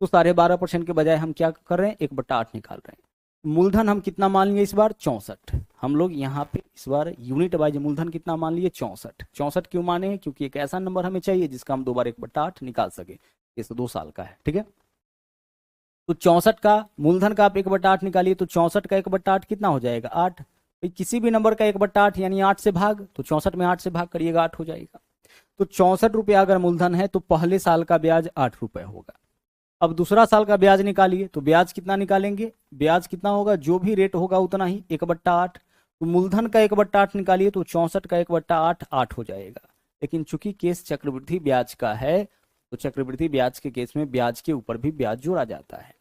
तो 12.5% के बजाय हम क्या कर रहे हैं, 1/8 निकाल रहे हैं। मूलधन हम कितना मान लिए इस बार, 64। हम लोग यहाँ पे इस बार यूनिट वाइज मूलधन कितना मान लिए, 64। 64 क्यों माने हैं, क्योंकि एक ऐसा नंबर हमें चाहिए जिसका हम 2 बार 1/8 निकाल सके। ये तो 2 साल का है। ठीक है, तो 64 का मूलधन का आप 1/8 निकालिए, तो 64 का 1/8 कितना हो जाएगा, 8। भाई किसी भी नंबर का 1/8 यानी 8 से भाग, तो 64 में 8 से भाग करिएगा, 8 हो जाएगा। तो 64 रुपया अगर मूलधन है तो पहले साल का ब्याज 8 रुपए होगा। अब दूसरा साल का ब्याज निकालिए, तो ब्याज कितना निकालेंगे, ब्याज कितना होगा, जो भी रेट होगा उतना ही, 1/8। तो मूलधन का 1/8 निकालिए, तो 64 का 1/8 8 हो जाएगा। लेकिन चूंकि केस चक्रवृद्धि ब्याज का है, तो चक्रवृद्धि ब्याज के केस में ब्याज के ऊपर भी ब्याज जोड़ा जाता है।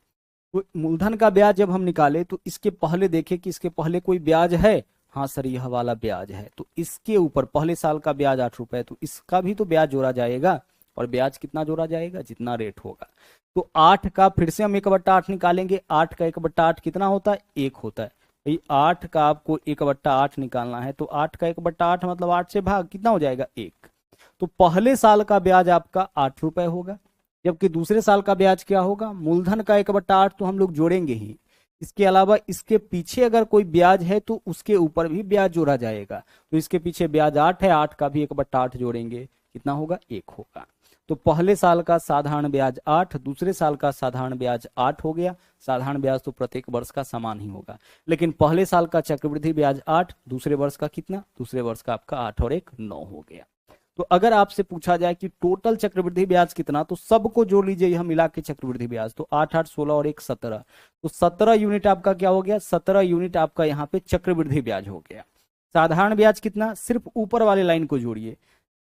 तो मूलधन का ब्याज जब हम निकाले तो इसके पहले देखें कि इसके पहले कोई ब्याज है। हाँ सर, यह वाला ब्याज है, तो इसके ऊपर पहले साल का ब्याज 8 रुपए, तो इसका भी तो ब्याज जोड़ा जाएगा। और ब्याज कितना जोड़ा जाएगा, जितना रेट होगा। तो 8 का फिर से हम 1/8 निकालेंगे। 8 का 1/8 कितना होता है, 1 होता है। भाई 8 का आपको 1/8 निकालना है, तो 8 का 1/8 मतलब 8 से भाग कितना हो जाएगा, 1। तो पहले साल का ब्याज आपका 8 रुपए होगा, जबकि दूसरे साल का ब्याज क्या होगा, मूलधन का 1/8 तो हम लोग जोड़ेंगे ही। इसके अलावा इसके पीछे अगर कोई ब्याज है तो उसके ऊपर भी ब्याज जोड़ा जाएगा। तो इसके पीछे ब्याज 8 है, 8 का भी 1/8 जोड़ेंगे, कितना होगा, 1 होगा। तो पहले साल का साधारण ब्याज 8, दूसरे साल का साधारण ब्याज 8 हो गया। साधारण ब्याज तो प्रत्येक वर्ष का समान ही होगा, लेकिन पहले साल का चक्रवृद्धि ब्याज 8, दूसरे वर्ष का कितना, दूसरे वर्ष का आपका 8 और 1 9 हो गया। तो अगर आपसे पूछा जाए कि टोटल चक्रवृद्धि ब्याज कितना, तो सबको जोड़ लीजिए, यह मिला के चक्रवृद्धि ब्याज, तो 8 8 16 और 1 17। तो 17 यूनिट आपका क्या हो गया, 17 यूनिट आपका यहाँ पे चक्रवृद्धि ब्याज हो गया। साधारण ब्याज कितना, सिर्फ ऊपर वाले लाइन को जोड़िए,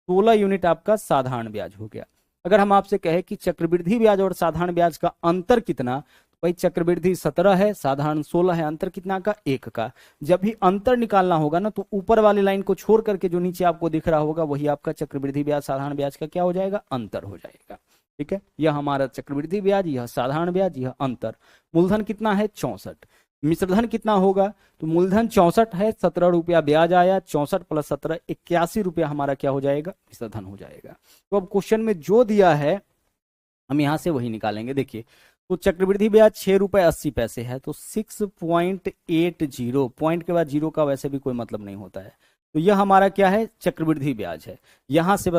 16 यूनिट आपका साधारण ब्याज हो गया। अगर हम आपसे कहे कि चक्रवृद्धि ब्याज और साधारण ब्याज का अंतर कितना, भाई चक्रवृद्धि 17 है, साधारण 16 है, अंतर कितना का, 1 का। जब भी अंतर निकालना होगा ना, तो ऊपर वाली लाइन को छोड़ करके जो नीचे आपको दिख रहा होगा वही आपका चक्रवृद्धि ब्याज साधारण ब्याज का क्या हो जाएगा, अंतर हो जाएगा। ठीक है, यह हमारा चक्रवृद्धि ब्याज, यह साधारण ब्याज, यह अंतर। मूलधन कितना है, 64। मिश्रधन कितना होगा, तो मूलधन 64 है, 17 रुपया ब्याज आया, 64 + 17 81 रुपया हमारा क्या हो जाएगा, मिश्रधन हो जाएगा। तो अब क्वेश्चन में जो दिया है हम यहां से वही निकालेंगे। देखिए, तो चक्रवृद्धि ब्याज 6 रुपए 80 पैसे है, तो 6.80, पॉइंट के बाद जीरो का वैसे भी कोई मतलब नहीं होता है। तो यह हमारा क्या है, चक्रवृद्धि ब्याज है। यहां से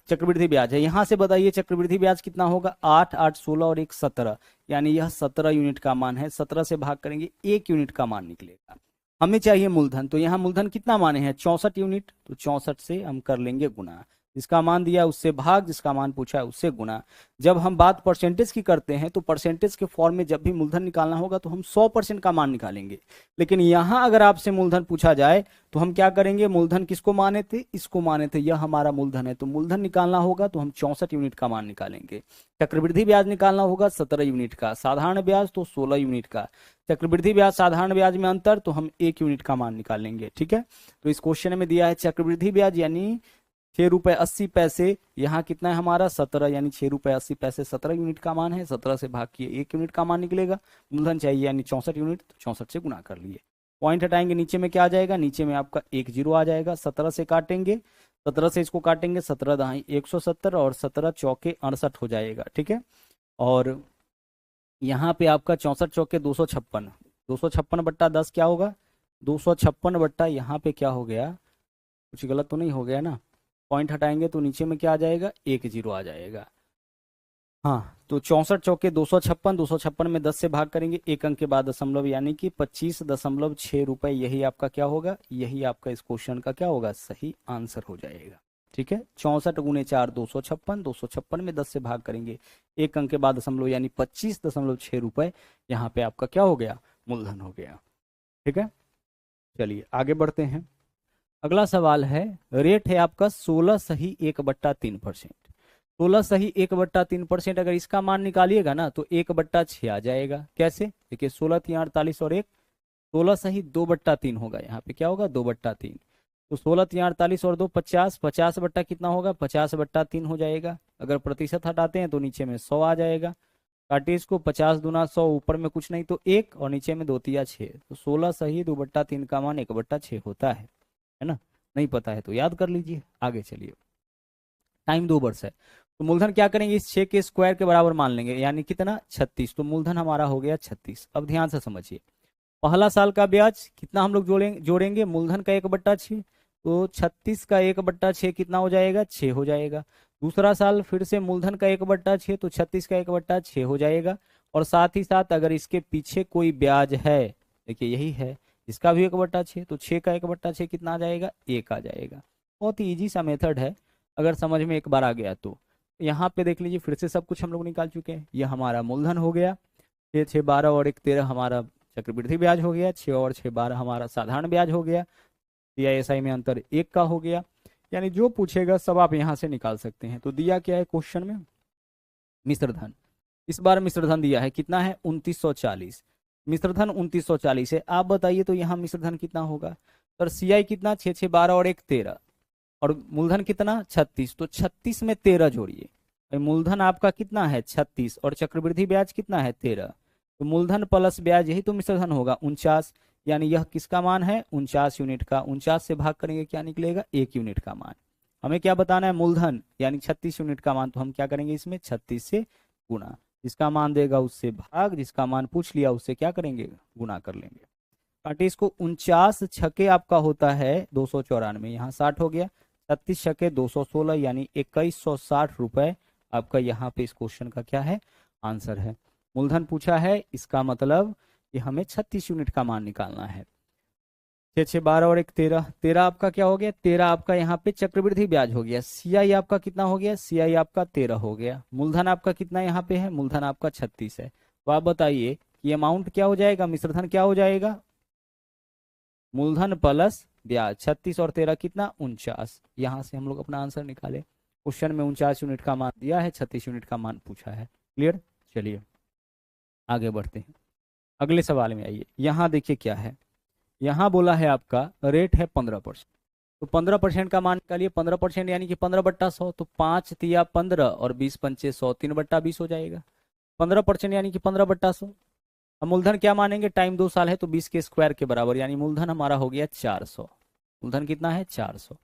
चक्रवृद्धि ब्याज है, यहां से बताइए चक्रवृद्धि ब्याज कितना होगा, 8 8 16 और 1 17, यानी यह 17 यूनिट का मान है। 17 से भाग करेंगे, 1 यूनिट का मान निकलेगा। हमें चाहिए मूलधन, तो यहाँ मूलधन कितना माने हैं, 64 यूनिट, तो 64 से हम कर लेंगे गुना। जिसका मान दिया उससे भाग, जिसका मान पूछा है उससे गुना। जब हम बात परसेंटेज की करते हैं तो परसेंटेज के फॉर्म में जब भी मूलधन निकालना होगा तो हम 100% का मान निकालेंगे। लेकिन यहां अगर आपसे मूलधन पूछा जाए तो हम क्या करेंगे, मूलधन किसको माने थे, इसको माने थे, यह हमारा मूलधन है। तो मूलधन निकालना होगा तो हम 64 यूनिट का मान निकालेंगे। चक्रवृद्धि ब्याज निकालना होगा 17 यूनिट का, साधारण ब्याज तो 16 यूनिट का। चक्रवृद्धि ब्याज साधारण ब्याज में अंतर, तो हम 1 यूनिट का मान निकालेंगे। ठीक है, तो इस क्वेश्चन में दिया है चक्रवृद्धि ब्याज यानी 6 रुपए 80 पैसे, यहाँ कितना है हमारा 17, यानी 6 रुपए 80 पैसे 17 यूनिट का मान है। 17 से भाग किए 1 यूनिट का मान निकलेगा। मूलधन चाहिए यानी 64 यूनिट, तो 64 से गुना कर लिए। पॉइंट हटाएंगे, नीचे में क्या आ जाएगा, नीचे में आपका 1 0 आ जाएगा। 17 से काटेंगे, 17 से इसको काटेंगे, 17 दहाई 170 और 17 चौके 68 हो जाएगा। ठीक है, और यहाँ पे आपका 64 चौके 256, 256/10 क्या होगा, 256 बट्टा यहाँ पे क्या हो गया, कुछ गलत तो नहीं हो गया ना। पॉइंट हटाएंगे तो नीचे में क्या आ जाएगा, 1 0 आ जाएगा। हाँ, तो 64 चौके 256, 256 में 10 से भाग करेंगे, 1 अंक के बाद दशमलव, यानी कि 25.6 रुपए। यही आपका क्या होगा, यही आपका इस क्वेश्चन का क्या होगा, सही आंसर हो जाएगा। ठीक है, 64 × 4 256, 256 में 10 से भाग करेंगे, 1 अंक के बाद दशमलव, यानी 25.6 रुपए। यहाँ पे आपका क्या हो गया, मूलधन हो गया। ठीक है, चलिए आगे बढ़ते हैं। अगला सवाल है, रेट है आपका 16 सही 1/3%। 16 सही 1/3%, अगर इसका मान निकालिएगा ना तो 1/6 आ जाएगा। कैसे, देखिए 16 3 48 और 1 16 सही 2/3 होगा, यहाँ पे क्या होगा 2/3। तो 16 3 48 और 2 50, 50 बट्टा कितना होगा 50/3 हो जाएगा। अगर प्रतिशत हटाते हैं तो नीचे में 100 आ जाएगा। काटिए इसको, 50 दूना 100, ऊपर में कुछ नहीं तो 1 और नीचे में 2 तिया 6, तो 16 सही 2/3 का मान 1/6 होता है ना। नहीं पता है तो याद कर लीजिए। आगे चलिए, टाइम 2 वर्ष है तो मूलधन क्या करेंगे, इस 6 के स्क्वायर के बराबर मान लेंगे, यानी कितना 36। तो मूलधन हमारा हो गया 36। अब ध्यान से समझिए, पहला साल का ब्याज कितना हम लोग जोड़ेंगे मूलधन का 1/6, तो 36 का 1/6 कितना हो जाएगा 6 हो जाएगा। दूसरा साल फिर से मूलधन का 1/6, तो 36 का 1/6 हो जाएगा। और साथ ही साथ अगर इसके पीछे कोई ब्याज है, देखिए यही है, इसका भी 1/6, तो 6 का 1/6 कितना आ जाएगा 1 आ जाएगा। बहुत ही ईजी सा मेथड है, अगर समझ में एक बार आ गया तो। यहाँ पे देख लीजिए, फिर से सब कुछ हम लोग निकाल चुके हैं। ये हमारा मूलधन हो गया, 6 6 12 और 1 13 हमारा चक्रवृद्धि ब्याज हो गया, 6 और 6 12 हमारा साधारण ब्याज हो गया, सीआईएसआई में अंतर 1 का हो गया। यानी जो पूछेगा सब आप यहाँ से निकाल सकते हैं। तो दिया क्या है क्वेश्चन में, मिश्रधन। इस बार मिश्रधन दिया है कितना है 2940, मिश्रधन 2940 है। आप बताइए तो यहाँ मिश्रधन कितना होगा, सर सीआई कितना 6 6 12 और 1 13 और मूलधन कितना 36, तो 36 में 13 जोड़िए। मूलधन आपका कितना है 36 और चक्रवृद्धि ब्याज कितना है 13, तो मूलधन प्लस ब्याज यही तो मिश्रधन होगा 49। यानी यह किसका मान है 49 यूनिट का। 49 से भाग करेंगे क्या निकलेगा 1 यूनिट का मान। हमें क्या बताना है मूलधन यानी 36 यूनिट का मान, तो हम क्या करेंगे इसमें 36 से गुना, जिसका मान देगा उससे भाग, जिसका मान पूछ लिया उससे क्या करेंगे गुना कर लेंगे। काटिए इसको, 49 छके आपका होता है 294, यहाँ 60 हो गया, 36 छके 216 यानी 2160 रुपए आपका यहाँ पे इस क्वेश्चन का क्या है आंसर है। मूलधन पूछा है, इसका मतलब कि हमें 36 यूनिट का मान निकालना है। 6 6 12 और 1 13, 13 आपका क्या हो गया 13 आपका यहाँ पे चक्रवृद्धि ब्याज हो गया। सीआई आपका कितना हो गया, सीआई आपका 13 हो गया। मूलधन आपका कितना यहाँ पे है, मूलधन आपका 36 है। तो आप बताइए कि अमाउंट क्या हो जाएगा, मिश्रधन क्या हो जाएगा, मूलधन प्लस ब्याज। 36 और 13 कितना 49, यहाँ से हम लोग अपना आंसर निकाले। क्वेश्चन में 49 यूनिट का मान दिया है, 36 यूनिट का मान पूछा है। क्लियर, चलिए आगे बढ़ते हैं। अगले सवाल में आइए, यहाँ देखिए क्या है, यहाँ बोला है आपका रेट है 15%, तो 15% का मान निकालिए। 15% यानी कि 15/100, तो 5 तिया 15 और 20 पंचे 100, 3/20 हो जाएगा। 15% यानी कि 15/100। हम मूलधन क्या मानेंगे, टाइम 2 साल है तो 20 के स्क्वायर के बराबर, यानी मूलधन हमारा हो गया 400। मूलधन कितना है 400।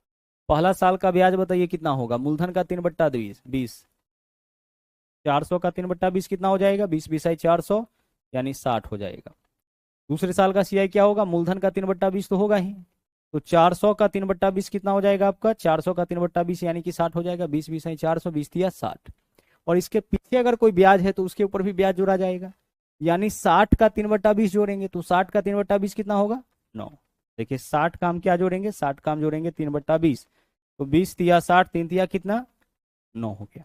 पहला साल का ब्याज बताइए कितना होगा, मूलधन का 3/20, 400 का 3/20 कितना हो जाएगा, 20 20 400 यानी 60 हो जाएगा। दूसरे साल का सीआई क्या होगा, मूलधन का 3/20 तो होगा ही, तो 400 का 3/20 कितना हो जाएगा आपका, 400 का 3/20 यानी कि 60 हो जाएगा। 20 20 400, 20 दिया 60, और इसके पीछे अगर कोई ब्याज है तो उसके ऊपर भी ब्याज जोड़ा जाएगा, यानी 60 का 3/20 जोड़ेंगे, तो 60 का 3/20 कितना होगा 9। देखिए 60 का हम क्या जोड़ेंगे, 60 का हम जोड़ेंगे 3/20, तो 20 दिया 60, 3 दिया कितना 9 हो गया।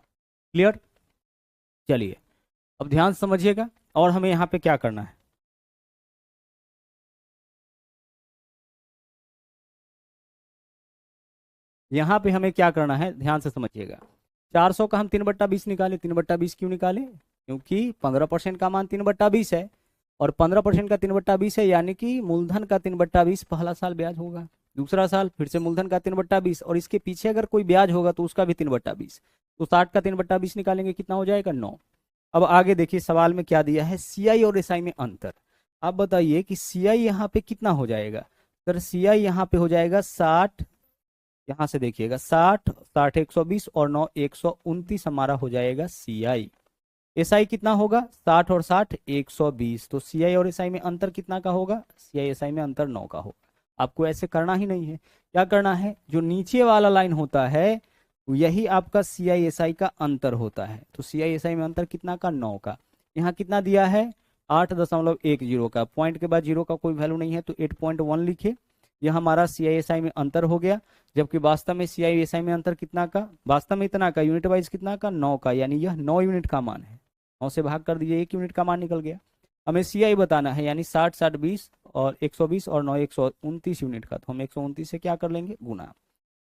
क्लियर, चलिए अब ध्यान समझिएगा, और हमें यहाँ पे क्या करना है, यहाँ पे हमें क्या करना है ध्यान से समझिएगा। 400 का हम 3/20 निकाले, 3/20 क्यों निकाले, क्योंकि 15% का मान 3/20 है, और 15% का 3/20 है, यानी कि मूलधन का 3/20 पहला साल ब्याज होगा, दूसरा साल फिर से मूलधन का 3/20, और इसके पीछे अगर कोई ब्याज होगा तो उसका भी 3/20, तो 60 का 3/20 निकालेंगे कितना हो जाएगा 9। अब आगे देखिए सवाल में क्या दिया है, सीआई और एसआई में अंतर। आप बताइए कि सीआई यहाँ पे कितना हो जाएगा, सर सीआई यहाँ पे हो जाएगा 60, यहाँ से देखिएगा 60 60 120 और 9 129 हमारा हो जाएगा सीआई। एसआई कितना होगा 60 और 60 120, तो सीआई और एसआई में अंतर कितना का होगा, सीआई एसआई में अंतर 9 का होगा। आपको ऐसे करना ही नहीं है, क्या करना है, जो नीचे वाला लाइन होता है यही आपका सीआई एसआई का अंतर होता है, तो सीआई एसआई में अंतर कितना का 9 का। यहाँ कितना दिया है 8.10 का, पॉइंट के बाद जीरो का कोई वैल्यू नहीं है तो 8.1 लिखे, यह हमारा सीआईएसआई में अंतर हो गया। जबकि वास्तव में सीआईएसआई में अंतर कितना का, वास्तव में इतना का, यूनिट वाइज कितना का 9 का, यानी यह 9 यूनिट का मान है। 9 से भाग कर दीजिए 1 यूनिट का मान निकल गया। हमें सीआई बताना है, यानी 60 60 20 और 120 और 9 129 यूनिट का, तो हम 129 से क्या कर लेंगे गुना,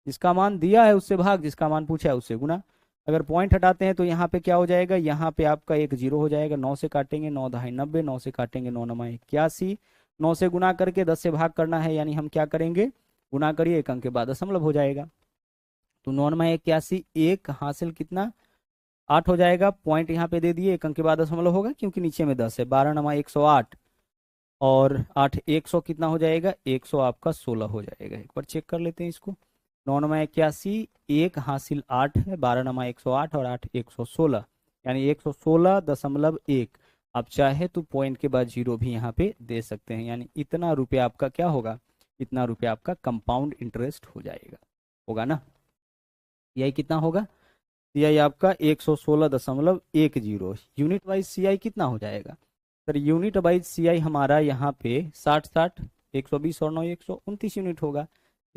जिसका मान दिया है उससे भाग, जिसका मान पूछा है उससे गुना। अगर पॉइंट हटाते हैं तो यहाँ पे क्या हो जाएगा, यहाँ पे आपका एक जीरो हो जाएगा, 9 से काटेंगे 9 दहाई 90, 9 से काटेंगे 9 9 81, 9 से गुना करके 10 से भाग करना है, यानी हम क्या करेंगे, गुना करिए, एक अंक के बाद दशमलव हो जाएगा। तो 9×81, एक हासिल कितना 8 हो जाएगा। पॉइंट यहाँ पे दे दिए, एक अंक के बाद दशमलव होगा क्योंकि नीचे में 10 है। 12×108 और 8 100 कितना हो जाएगा, 100 आपका 16 हो जाएगा। एक बार चेक कर लेते हैं इसको। 9×81, एक हासिल 8 है, 12×108 और 8 116, यानी 116.1। आप चाहे तो पॉइंट के बाद 0 भी यहाँ पे दे सकते हैं, यानी इतना रुपया आपका क्या होगा, इतना रुपया आपका कंपाउंड इंटरेस्ट हो जाएगा, होगा ना। यही कितना होगा, सीआई आपका 116.10। यूनिट वाइज सीआई कितना हो जाएगा सर, यूनिट वाइज सीआई हमारा यहाँ पे 60 120 और 9 129 यूनिट होगा।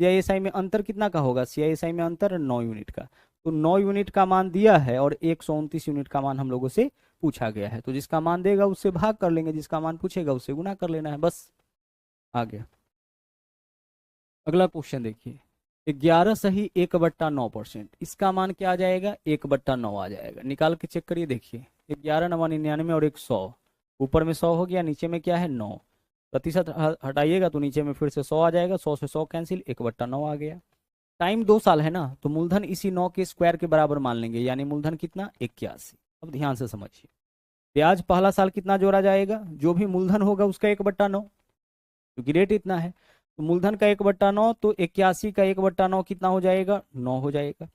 सीआईएसआई में अंतर कितना का होगा, सीआईएसआई में अंतर 9 यूनिट का। तो 9 यूनिट का मान दिया है और 129 यूनिट का मान हम लोगों से पूछा गया है, तो जिसका मान देगा उससे भाग कर लेंगे, जिसका मान पूछेगा उससे गुना कर लेना है, बस आ गया। अगला क्वेश्चन देखिए, 11 सही 1/9%, इसका मान क्या आ जाएगा, 1/9 आ जाएगा। निकाल के चेक करिए, देखिए 11 9 99 और 100, ऊपर में 100 हो गया, नीचे में क्या है 9, प्रतिशत हटाइएगा तो नीचे में फिर से 100 आ जाएगा, 100 से 100 कैंसिल, 1/9 आ गया। टाइम 2 साल है ना, तो मूलधन इसी 9 के स्क्वायर के बराबर मान लेंगे, यानी मूलधन कितना 81। अब ध्यान से समझिए, ब्याज पहला साल कितना जोड़ा जाएगा, जो भी मूलधन होगा उसका 1/9, क्योंकि रेट इतना है। तो मूलधन का 1/9, तो 81 का 1/9 कितना हो जाएगा, 9 हो जाएगा।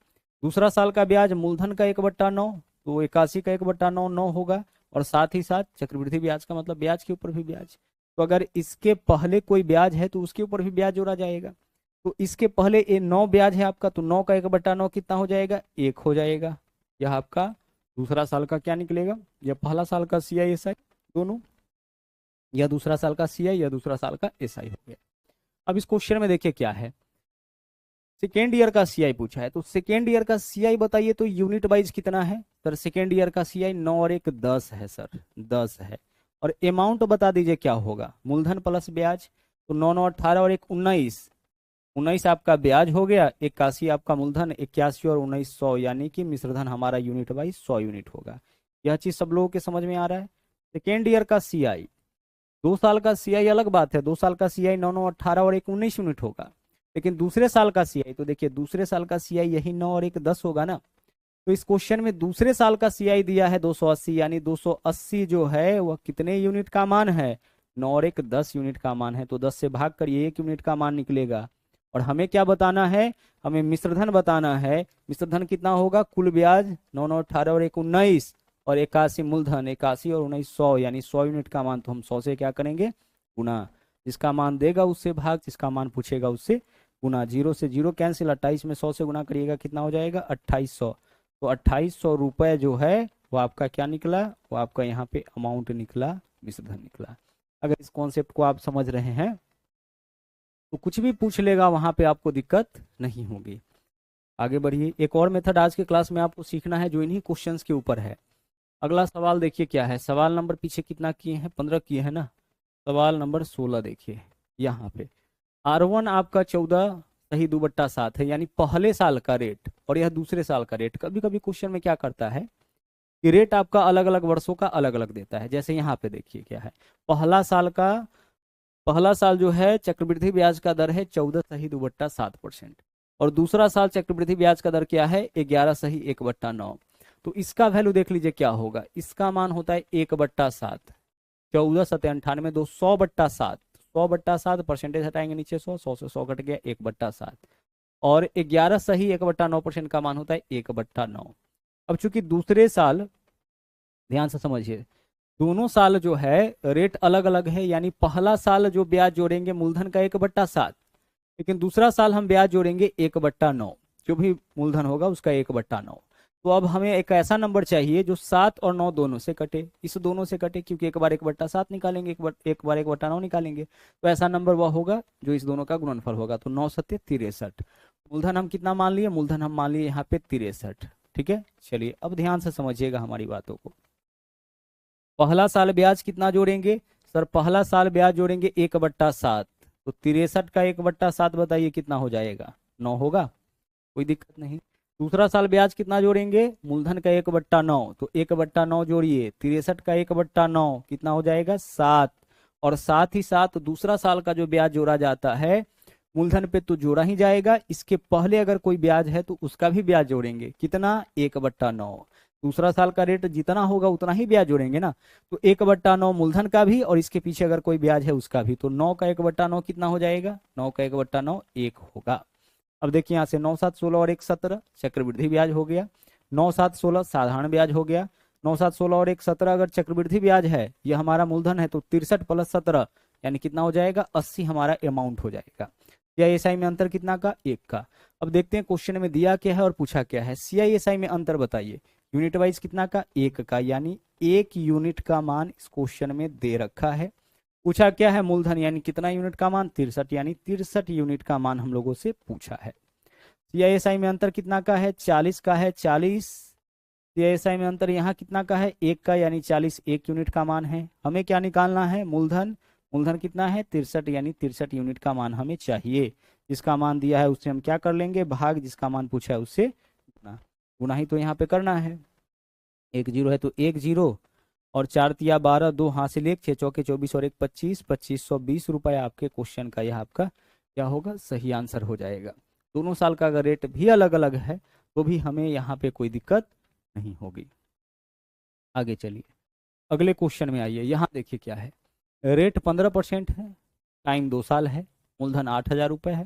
दूसरा साल का ब्याज मूलधन का 1/9, तो 81 का 1/9 9 होगा, और साथ ही साथ चक्रवृद्धि ब्याज का मतलब ब्याज के ऊपर भी ब्याज। तो अगर इसके पहले कोई ब्याज है तो उसके ऊपर भी ब्याज जोड़ा जाएगा। तो इसके पहले ये 9 ब्याज है आपका, तो 9 का 1/9 कितना हो जाएगा, 1 हो जाएगा। यह आपका दूसरा साल का क्या निकलेगा, या पहला साल का सीआईएसआई दोनों, या दूसरा साल का सीआई या दूसरा साल का एसआई हो गया। अब इस क्वेश्चन में देखिए क्या है, सेकेंड ईयर का सीआई पूछा है, तो सेकेंड ईयर का सीआई बताइए तो यूनिट वाइज कितना है सर, सेकेंड ईयर का सीआई 9 और 1 10 है सर, 10 है। और अमाउंट बता दीजिए क्या होगा, मूलधन प्लस ब्याज, तो 9 9 18 और 1 19, 19 आपका ब्याज हो गया, 81 आपका मूलधन, 81 और 19 100, यानी कि मिश्रधन हमारा यूनिट वाइज 100 यूनिट होगा। यह चीज सब लोगों के समझ में आ रहा है। सेकेंड ईयर का सीआई, 2 साल का सीआई अलग बात है, 2 साल का सीआई 9 9 18 और 1 19 यूनिट होगा, लेकिन दूसरे साल का सीआई, तो देखिए दूसरे साल का सीआई यही 9 और 1 10 होगा ना। तो इस क्वेश्चन में दूसरे साल का सीआई दिया है 280, यानी 280 जो है वह कितने यूनिट का मान है, 9 और 1 10 यूनिट का मान है। तो 10 से भाग करिए, 1 यूनिट का मान निकलेगा। और हमें क्या बताना है, हमें मिश्रधन बताना है। मिश्रधन कितना होगा, कुल ब्याज 9 9 18 और 1 19 और 81 मूलधन, 81 और 19 100, यानी 100 यूनिट का मान, तो हम 100 से क्या करेंगे, गुना। जिसका मान देगा उससे भाग, जिसका मान पूछेगा उससे गुना। 0 से 0 कैंसिल, 28 में 100 से गुना करिएगा कितना हो जाएगा, 2800। तो 2800 रुपए जो है वो आपका क्या निकला, वो आपका यहाँ पे अमाउंट निकला, मिश्रधन निकला। अगर इस कॉन्सेप्ट को आप समझ रहे हैं तो कुछ भी पूछ लेगा, वहां पे आपको दिक्कत नहीं होगी। आगे बढ़िए, एक और मेथड आज के क्लास में आपको सीखना है जो इन्हीं क्वेश्चंस के ऊपर है। अगला सवाल देखिए क्या है, सवाल नंबर पीछे कितना किए हैं, 15 किए हैं ना। सवाल नंबर 16 देखिए यहाँ पे, R1 आपका 14 सही 2/7 है, यानी पहले साल का रेट, और यह दूसरे साल का रेट। कभी कभी क्वेश्चन में क्या करता है कि रेट आपका अलग अलग वर्षों का अलग अलग देता है। जैसे यहाँ पे देखिए क्या है, पहला साल जो है चक्रवृद्धि ब्याज का दर है 14 सही 2/7%, और दूसरा साल चक्रवृद्धि ब्याज का दर क्या है, 11 सही 1/9। तो इसका वैल्यू देख लीजिए क्या होगा, इसका मान होता है 1/7, 14 7 98 2 100/7, 100/7 परसेंटेज हटाएंगे नीचे 100, 100 से 100 कट गया 1/7, और 11 सही 1/9% का मान होता है 1/9। अब चूंकि दूसरे साल, ध्यान से समझिए, दोनों साल जो है रेट अलग अलग है, यानी पहला साल जो ब्याज जोड़ेंगे मूलधन का 1/7, लेकिन दूसरा साल हम ब्याज जोड़ेंगे 1/9, जो भी मूलधन होगा उसका 1/9। तो अब हमें एक ऐसा नंबर चाहिए जो 7 और 9 दोनों से कटे, इस दोनों से कटे, क्योंकि एक बार 1/7 निकालेंगे, एक बार 1/9 निकालेंगे, तो ऐसा नंबर वह होगा जो इस दोनों का गुणनफल होगा। तो 9 7 63, मूलधन हम कितना मान लिए, मूलधन हम मान लिए यहाँ पे 63। ठीक है, चलिए अब ध्यान से समझिएगा हमारी बातों को। पहला साल ब्याज कितना जोड़ेंगे सर, पहला साल ब्याज जोड़ेंगे 1/7, तो 63 का 1/7 बताइए कितना हो जाएगा, 9 होगा, कोई दिक्कत नहीं। दूसरा साल ब्याज कितना जोड़ेंगे, मूलधन का 1/9, तो 1/9 जोड़िए, 63 का 1/9 कितना हो जाएगा 7, और साथ ही साथ दूसरा साल का जो ब्याज जोड़ा जाता है मूलधन पे तो जोड़ा ही जाएगा, इसके पहले अगर कोई ब्याज है तो उसका भी ब्याज जोड़ेंगे। कितना? 1/9। दूसरा साल का रेट जितना होगा उतना ही ब्याज जोड़ेंगे ना, तो 1/9 मूलधन का भी और इसके पीछे अगर कोई ब्याज है उसका भी, तो 9 का 1/9 कितना हो जाएगा? 9 का 1/9 1 होगा। अब देखिए यहाँ से 9 7 16 और 1 17 चक्रवृद्धि ब्याज हो गया, 9 7 16 साधारण ब्याज हो गया, 9 7 16 और 1 17 अगर चक्रवृद्धि ब्याज है, ये हमारा मूलधन है, तो 63 + 17 यानी कितना हो जाएगा? 80 हमारा अमाउंट हो जाएगा। CISI में अंतर कितना का? 1 का। अब देखते हैं क्वेश्चन में दिया क्या है और पूछा क्या है। CISI में अंतर बताइए, यूनिट वाइज कितना का? 1 का, यानी 1 यूनिट का मान इस क्वेश्चन में दे रखा है। पूछा क्या है? मूलधन, यानी कितना यूनिट का मान? 63, यानी 63 यूनिट का मान हम लोगों से पूछा है। CISI में अंतर कितना का है? 40 का है, 40। CISI में अंतर यहाँ कितना का है? 1 का, यानी 40 1 यूनिट का मान है। हमें क्या निकालना है? मूलधन। मूलधन कितना है? 63, यानी 63 यूनिट का मान हमें चाहिए। जिसका मान दिया है उससे हम क्या कर लेंगे? भाग, जिसका मान पूछा है उससे गुना। गुना ही तो यहाँ पे करना है। 1 0 है तो 1 0 और 4 तिया 12, 2 हासिल 1, 6 चौके 24 और 1 25, 2520 रुपए आपके क्वेश्चन का यह आपका क्या होगा? सही आंसर हो जाएगा। दोनों साल का अगर रेट भी अलग अलग है तो भी हमें यहाँ पे कोई दिक्कत नहीं होगी। आगे चलिए, अगले क्वेश्चन में आइए। यहाँ देखिए क्या है, रेट 15% है, टाइम 2 साल है, मूलधन 8000 रुपये है,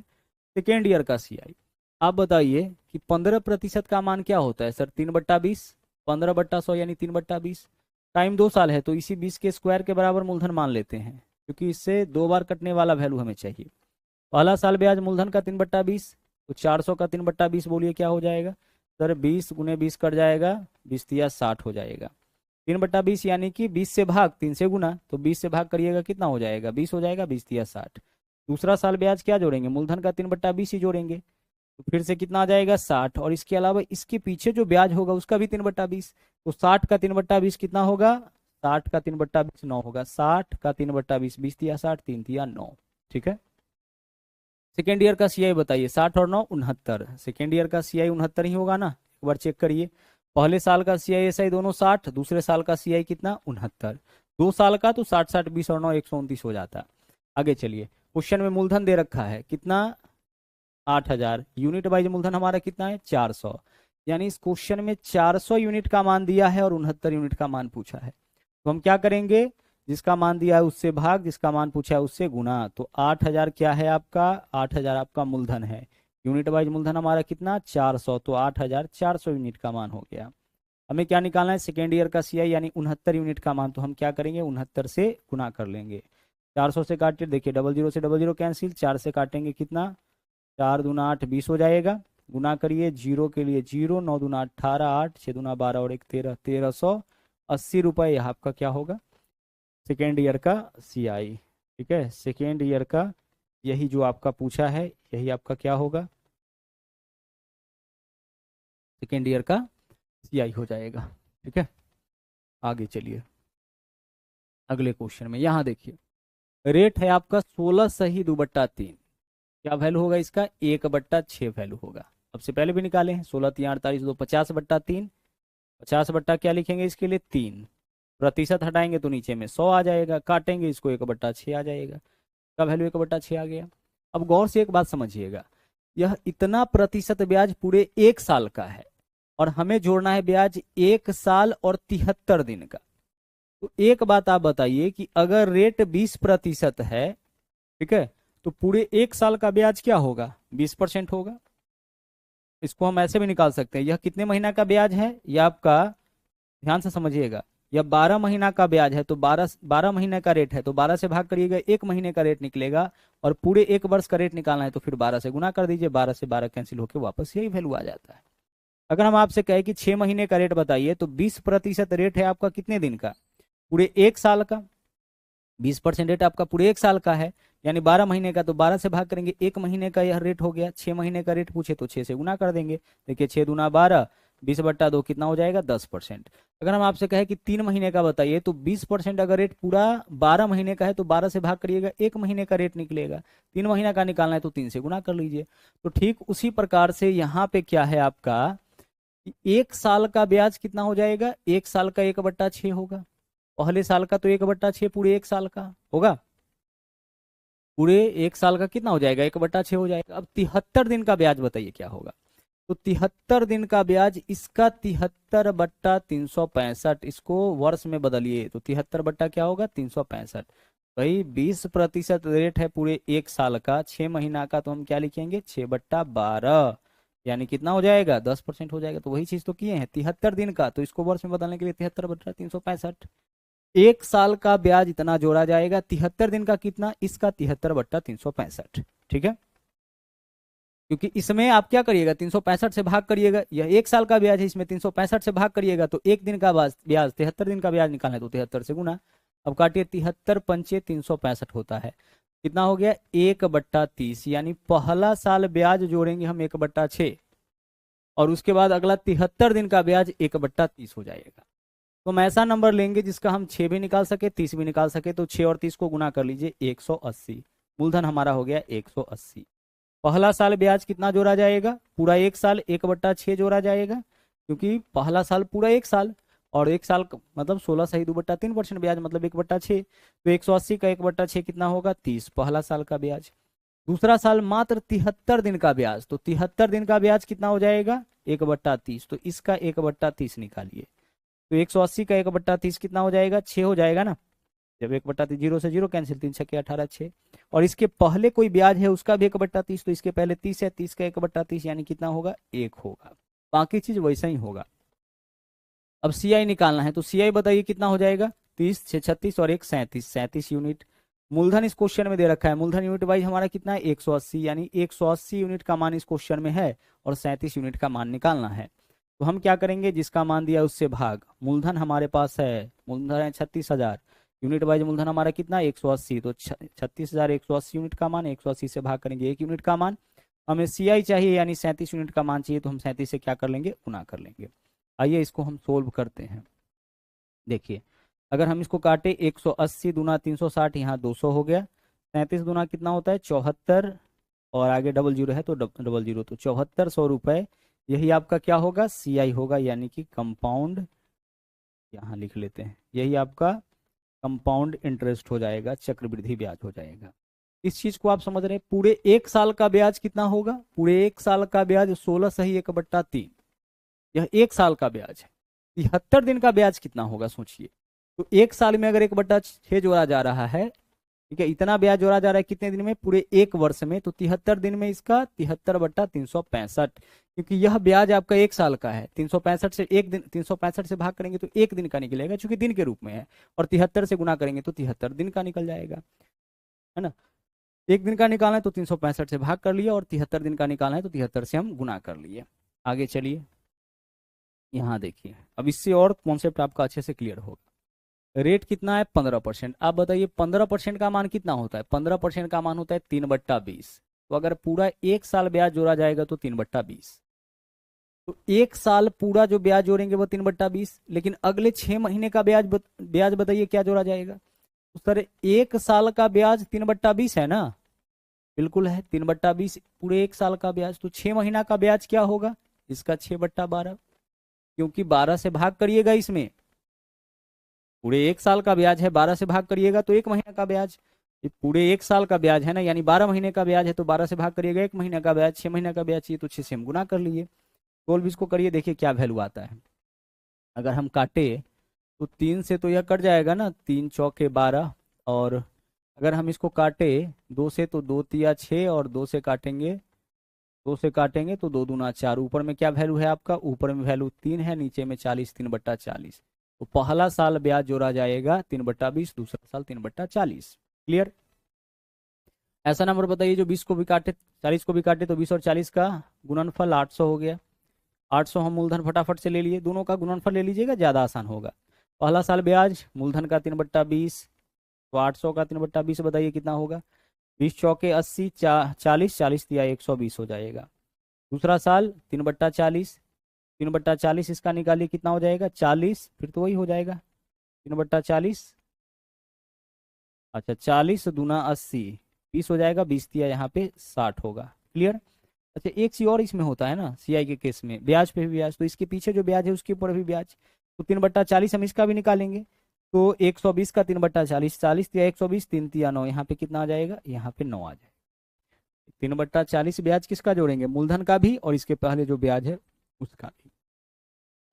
सेकेंड ईयर का CI। आप बताइए कि 15% का मान क्या होता है? सर 3/20, 15/100 यानी 3/20। टाइम 2 साल है तो इसी 20 के स्क्वायर के बराबर मूलधन मान लेते हैं, क्योंकि इससे 2 बार कटने वाला वैल्यू हमें चाहिए। पहला साल ब्याज मूलधन का 3/20, तो 400 का 3/20 बोलिए क्या हो जाएगा? सर 20 × 20 कट जाएगा, 20 तिया 60 हो जाएगा। 3/20 यानी कि 20 से भाग, 3 से गुना, तो 20 से भाग करिएगा कितना हो जाएगा? 20 हो जाएगा, 20 तिया 60। दूसरा साल ब्याज क्या जोड़ेंगे? मूलधन का 3/20 ही जोड़ेंगे, तो फिर से कितना आ जाएगा? 60। और इसके अलावा इसके पीछे जो ब्याज होगा उसका भी 3/20, तो 60 का 3/20 कितना होगा? 60 का 3/20 9 होगा। 60 का 3/20, 20 तिया 60, 3 तिया 9। ठीक है। सेकेंड ईयर का CI बताइए, 60 और 9 69। सेकेंड ईयर का CI 69 ही होगा ना? एक बार चेक करिए। पहले साल का CISI दोनों 60, दूसरे साल का CI कितना? 69। 2 साल का तो 60 60 20 और 9 129 हो जाता। आगे चलिए, क्वेश्चन में मूलधन दे रखा है कितना? 8000। यूनिट वाइज मूलधन हमारा कितना है? 400, यानी इस क्वेश्चन में 400 यूनिट का मान दिया है और 69 यूनिट का मान पूछा है। तो हम क्या करेंगे? जिसका मान दिया है उससे भाग, जिसका मान पूछा है उससे गुना। तो 8000 क्या है आपका? 8000 आपका मूलधन है। यूनिट वाइज मूलधन हमारा कितना? 400, तो 8400 यूनिट का मान हो गया। हमें क्या निकालना है? सेकेंड ईयर का CI यानी 69 यूनिट का मान। तो हम क्या करेंगे? 69 से गुना कर लेंगे। 400 से काटे, देखिए 00 से 00 कैंसिल, 4 से काटेंगे कितना? 4 दूना 8 20 हो जाएगा। गुना करिए, 0 के लिए 0, 9 दूना 18, 8 6 दूना 12 और 1 13, 1380 रुपये यह आपका क्या होगा? सेकेंड ईयर का CI। ठीक है, सेकेंड ईयर का यही जो आपका पूछा है यही आपका क्या होगा? सेकेंड ईयर का CI हो जाएगा। ठीक है, आगे चलिए अगले क्वेश्चन में। यहाँ देखिए, रेट है आपका 16 सही 2/3। क्या वैल्यू होगा इसका? 1/6 वैल्यू होगा। अब से पहले भी निकाले हैं, 16 3 48 2 50/3। 50 क्या लिखेंगे इसके लिए? 3। प्रतिशत हटाएंगे तो नीचे में 100 आ जाएगा, काटेंगे इसको 1/6 आ जाएगा। का वैल्यू 1/6 आ गया। अब गौर से एक बात समझिएगा, यह इतना प्रतिशत ब्याज पूरे 1 साल का है और हमें जोड़ना है ब्याज 1 साल और 73 दिन का। तो एक बात आप बताइए कि अगर रेट 20% है, ठीक है, तो पूरे 1 साल का ब्याज क्या होगा? 20% होगा। इसको हम ऐसे भी निकाल सकते हैं, यह कितने महीना का ब्याज है? यह आपका, ध्यान से समझिएगा, यह 12 महीना का ब्याज है, तो 12 महीने का रेट है, तो 12 से भाग करिएगा, 1 महीने का रेट निकलेगा। और पूरे 1 वर्ष का रेट निकालना है तो फिर 12 से गुना कर दीजिए, 12 से 12 कैंसिल होकर वापस यही वैल्यू आ जाता है। अगर हम आपसे कहें कि 6 महीने का रेट बताइए, तो 20% रेट है आपका कितने दिन का? पूरे 1 साल का। 20% रेट आपका पूरे 1 साल का है, यानी 12 महीने का, तो 12 से भाग करेंगे, 1 महीने का यह रेट हो गया। 6 महीने का रेट पूछे तो 6 से गुना कर देंगे। देखिए 6 दूना 12, 20/2 कितना हो जाएगा? 10%। अगर हम आपसे कहें कि 3 महीने का बताइए, तो 20% अगर रेट पूरा 12 महीने का है तो 12 से भाग करिएगा, 1 महीने का रेट निकलेगा। 3 महीने का निकालना है तो 3 से गुना कर लीजिए। तो ठीक उसी प्रकार से यहाँ पे क्या है आपका, 1 साल का ब्याज कितना हो जाएगा? 1 साल का 1/6 होगा। पहले साल का तो 1/6 पूरे एक साल का होगा, पूरे एक साल का कितना हो जाएगा, 1/6 हो जाएगा। अब 73 दिन का ब्याज बताइए क्या होगा। तो 73 दिन का ब्याज, इसका 73/365, इसको वर्ष में बदलिए तो 73 बट्टा क्या होगा, 365। भाई 20% रेट है पूरे एक साल का, 6 महीना का तो हम क्या लिखेंगे, 6/12, यानी कितना हो जाएगा, 10% हो जाएगा। तो वही चीज तो किए हैं, 73 दिन का तो इसको वर्ष में बदलने के लिए 73/365, एक साल का ब्याज इतना जोड़ा जाएगा, 73 दिन का कितना, इसका 73/365, ठीक है। क्योंकि इसमें आप क्या करिएगा, 365 से भाग करिएगा, यह एक साल का ब्याज है, इसमें 365 से भाग करिएगा तो एक दिन का ब्याज 73 दिन का ब्याज निकालना है तो 73 से गुना। अब काटिए, 73×5 = 365 होता है, कितना हो गया, 1/30, यानी पहला साल ब्याज जोड़ेंगे हम 1/6 और उसके बाद अगला 73 दिन का ब्याज 1/30 हो जाएगा। तो हम ऐसा नंबर लेंगे जिसका हम 6 भी निकाल सके, 30 भी निकाल सके। तो 6 और 30 को गुना कर लीजिए, 180, मूलधन हमारा हो गया 180। पहला साल ब्याज कितना जोड़ा जाएगा, पूरा एक साल 1/6 जोड़ा जाएगा, क्योंकि पहला साल पूरा एक साल, और एक साल मतलब 16 सही 2/3% ब्याज मतलब 1/6। तो 180 का 1/6 कितना होगा, 30, पहला साल का ब्याज। दूसरा साल मात्र 73 दिन का ब्याज, तो 73 दिन का ब्याज कितना हो जाएगा, 1/30, तो इसका 1/30 निकालिए। तो 180 का 1/30 कितना हो जाएगा, 6 हो जाएगा ना, जब 1/30, 0 से 0 कैंसिल, 3 6 18 6। और इसके पहले कोई ब्याज है उसका भी 1/30, तो इसके पहले 30 है, 30 का 1/30 यानी कितना होगा, 1 होगा, बाकी चीज वैसा ही होगा। अब सीआई निकालना है, तो सीआई बताइए कितना हो जाएगा, 30 6 36 और 1 37, 37 यूनिट। मूलधन इस क्वेश्चन में दे रखा है, मूलधन यूनिट वाइज हमारा कितना है, 180, यानी 180 यूनिट का मान इस क्वेश्चन में है और 37 यूनिट का मान निकालना है। तो हम क्या करेंगे, जिसका मान दिया उससे भाग, मूलधन हमारे पास है, मूलधन है 36,000, यूनिट वाइज मूलधन हमारा कितना, 180, तो 36,180 यूनिट का मान, 180 से भाग करेंगे 1 यूनिट का मान। हमें सीआई चाहिए यानी 37 यूनिट का मान चाहिए, तो हम 37 से क्या कर लेंगे, गुना कर लेंगे। आइए इसको हम सोल्व करते हैं। देखिए, अगर हम इसको काटे, 180 दूना 360, यहाँ 200 हो गया, 37 दूना कितना होता है, 74, और आगे डबल जीरो है तो डबल जीरो, तो 7400 रुपए, यही आपका क्या होगा, सीआई होगा, यानी कि कंपाउंड, यहाँ लिख लेते हैं, यही आपका कंपाउंड इंटरेस्ट हो जाएगा, चक्रवृद्धि ब्याज हो जाएगा। इस चीज को आप समझ रहे हैं, पूरे एक साल का ब्याज कितना होगा, पूरे एक साल का ब्याज 16 सही 1/3, यह एक साल का ब्याज है। 73 दिन का ब्याज कितना होगा सोचिए, तो एक साल में अगर 1/6 जोड़ा जा रहा है, ठीक है, इतना ब्याज जोड़ा जा रहा है कितने दिन में, पूरे एक वर्ष में, तो 73 दिन में इसका 73/365, क्योंकि यह ब्याज आपका एक साल का है, 365 से एक दिन, 365 से भाग करेंगे तो एक दिन का निकलेगा, क्योंकि दिन के रूप में है, और 73 से गुना करेंगे तो 73 दिन का निकल जाएगा, है ना। एक दिन का निकालना है तो 365 से भाग कर लिया, और 73 दिन का निकालना है तो 73 से हम गुना कर लिए। आगे चलिए, यहाँ देखिए, अब इससे और कॉन्सेप्ट आपका अच्छे से क्लियर होगा। रेट कितना है, 15%। आप बताइए 15% का मान कितना होता है, 15% का मान होता है 3/20। तो अगर पूरा एक साल ब्याज जोड़ा जाएगा तो 3/20, तो एक साल पूरा जो ब्याज जोड़ेंगे वो 3/20, लेकिन अगले 6 महीने का ब्याज बताइए क्या जोड़ा जाएगा। तो सर एक साल का ब्याज 3/20 है ना, बिल्कुल है 3/20 पूरे एक साल का ब्याज, तो 6 महीना का ब्याज क्या होगा, इसका 6/12, क्योंकि 12 से भाग करिएगा, इसमें पूरे एक साल का ब्याज है, 12 से भाग करिएगा तो एक महीने का ब्याज, ये पूरे एक साल का ब्याज है ना, यानी 12 महीने का ब्याज है, तो 12 से भाग करिएगा एक महीने का ब्याज, 6 महीने का ब्याज चाहिए तो 6 से हम गुना कर लिए। सोल्व इसको करिए, देखिए क्या वैल्यू आता है। अगर हम काटे तो 3 से तो यह कट जाएगा ना, 3 चौके 12, और अगर हम इसको काटे 2 से तो 2 तिया 6, और 2 से काटेंगे, 2 से काटेंगे तो 2 दूना 4, ऊपर में क्या वैल्यू है आपका, ऊपर में वैल्यू 3 है, नीचे में 40, 3/40। तो पहला साल ब्याज जोड़ा जाएगा 3/20, दूसरा साल 3/40। क्लियर। ऐसा नंबर बताइए जो 20 को भी काटे, 40 को भी काटे, तो 20 और 40 का गुणनफल 800 हो गया। 800 हम मूलधन फटाफट से ले लिए, दोनों का गुणनफल ले लीजिएगा, ज्यादा आसान होगा। पहला साल ब्याज मूलधन का 3/20, तो 800 का 3/20 बताइए कितना होगा, 20 चौके 80, 40, 40 दिया 120 हो जाएगा। दूसरा साल 3/40, 3/40 इसका निकालिए कितना हो जाएगा, 40, फिर तो वही हो जाएगा 3/40, अच्छा 40 दूना 80, 20 हो जाएगा, 20 दिया यहाँ पे 60 होगा। क्लियर। अच्छा एक चीज और इसमें होता है ना, सीआई के केस में ब्याज पे भी ब्याज, तो इसके पीछे जो ब्याज है उसके ऊपर भी ब्याज, तो 3/40 हम इसका भी निकालेंगे, तो 120 का 3/40, 40 या 120, 3 या 9, यहाँ पे कितना आ जाएगा, यहाँ पे 9 आ जाएगा। 3/40 ब्याज किसका जोड़ेंगे, मूलधन का भी और इसके पहले जो ब्याज है उसका भी।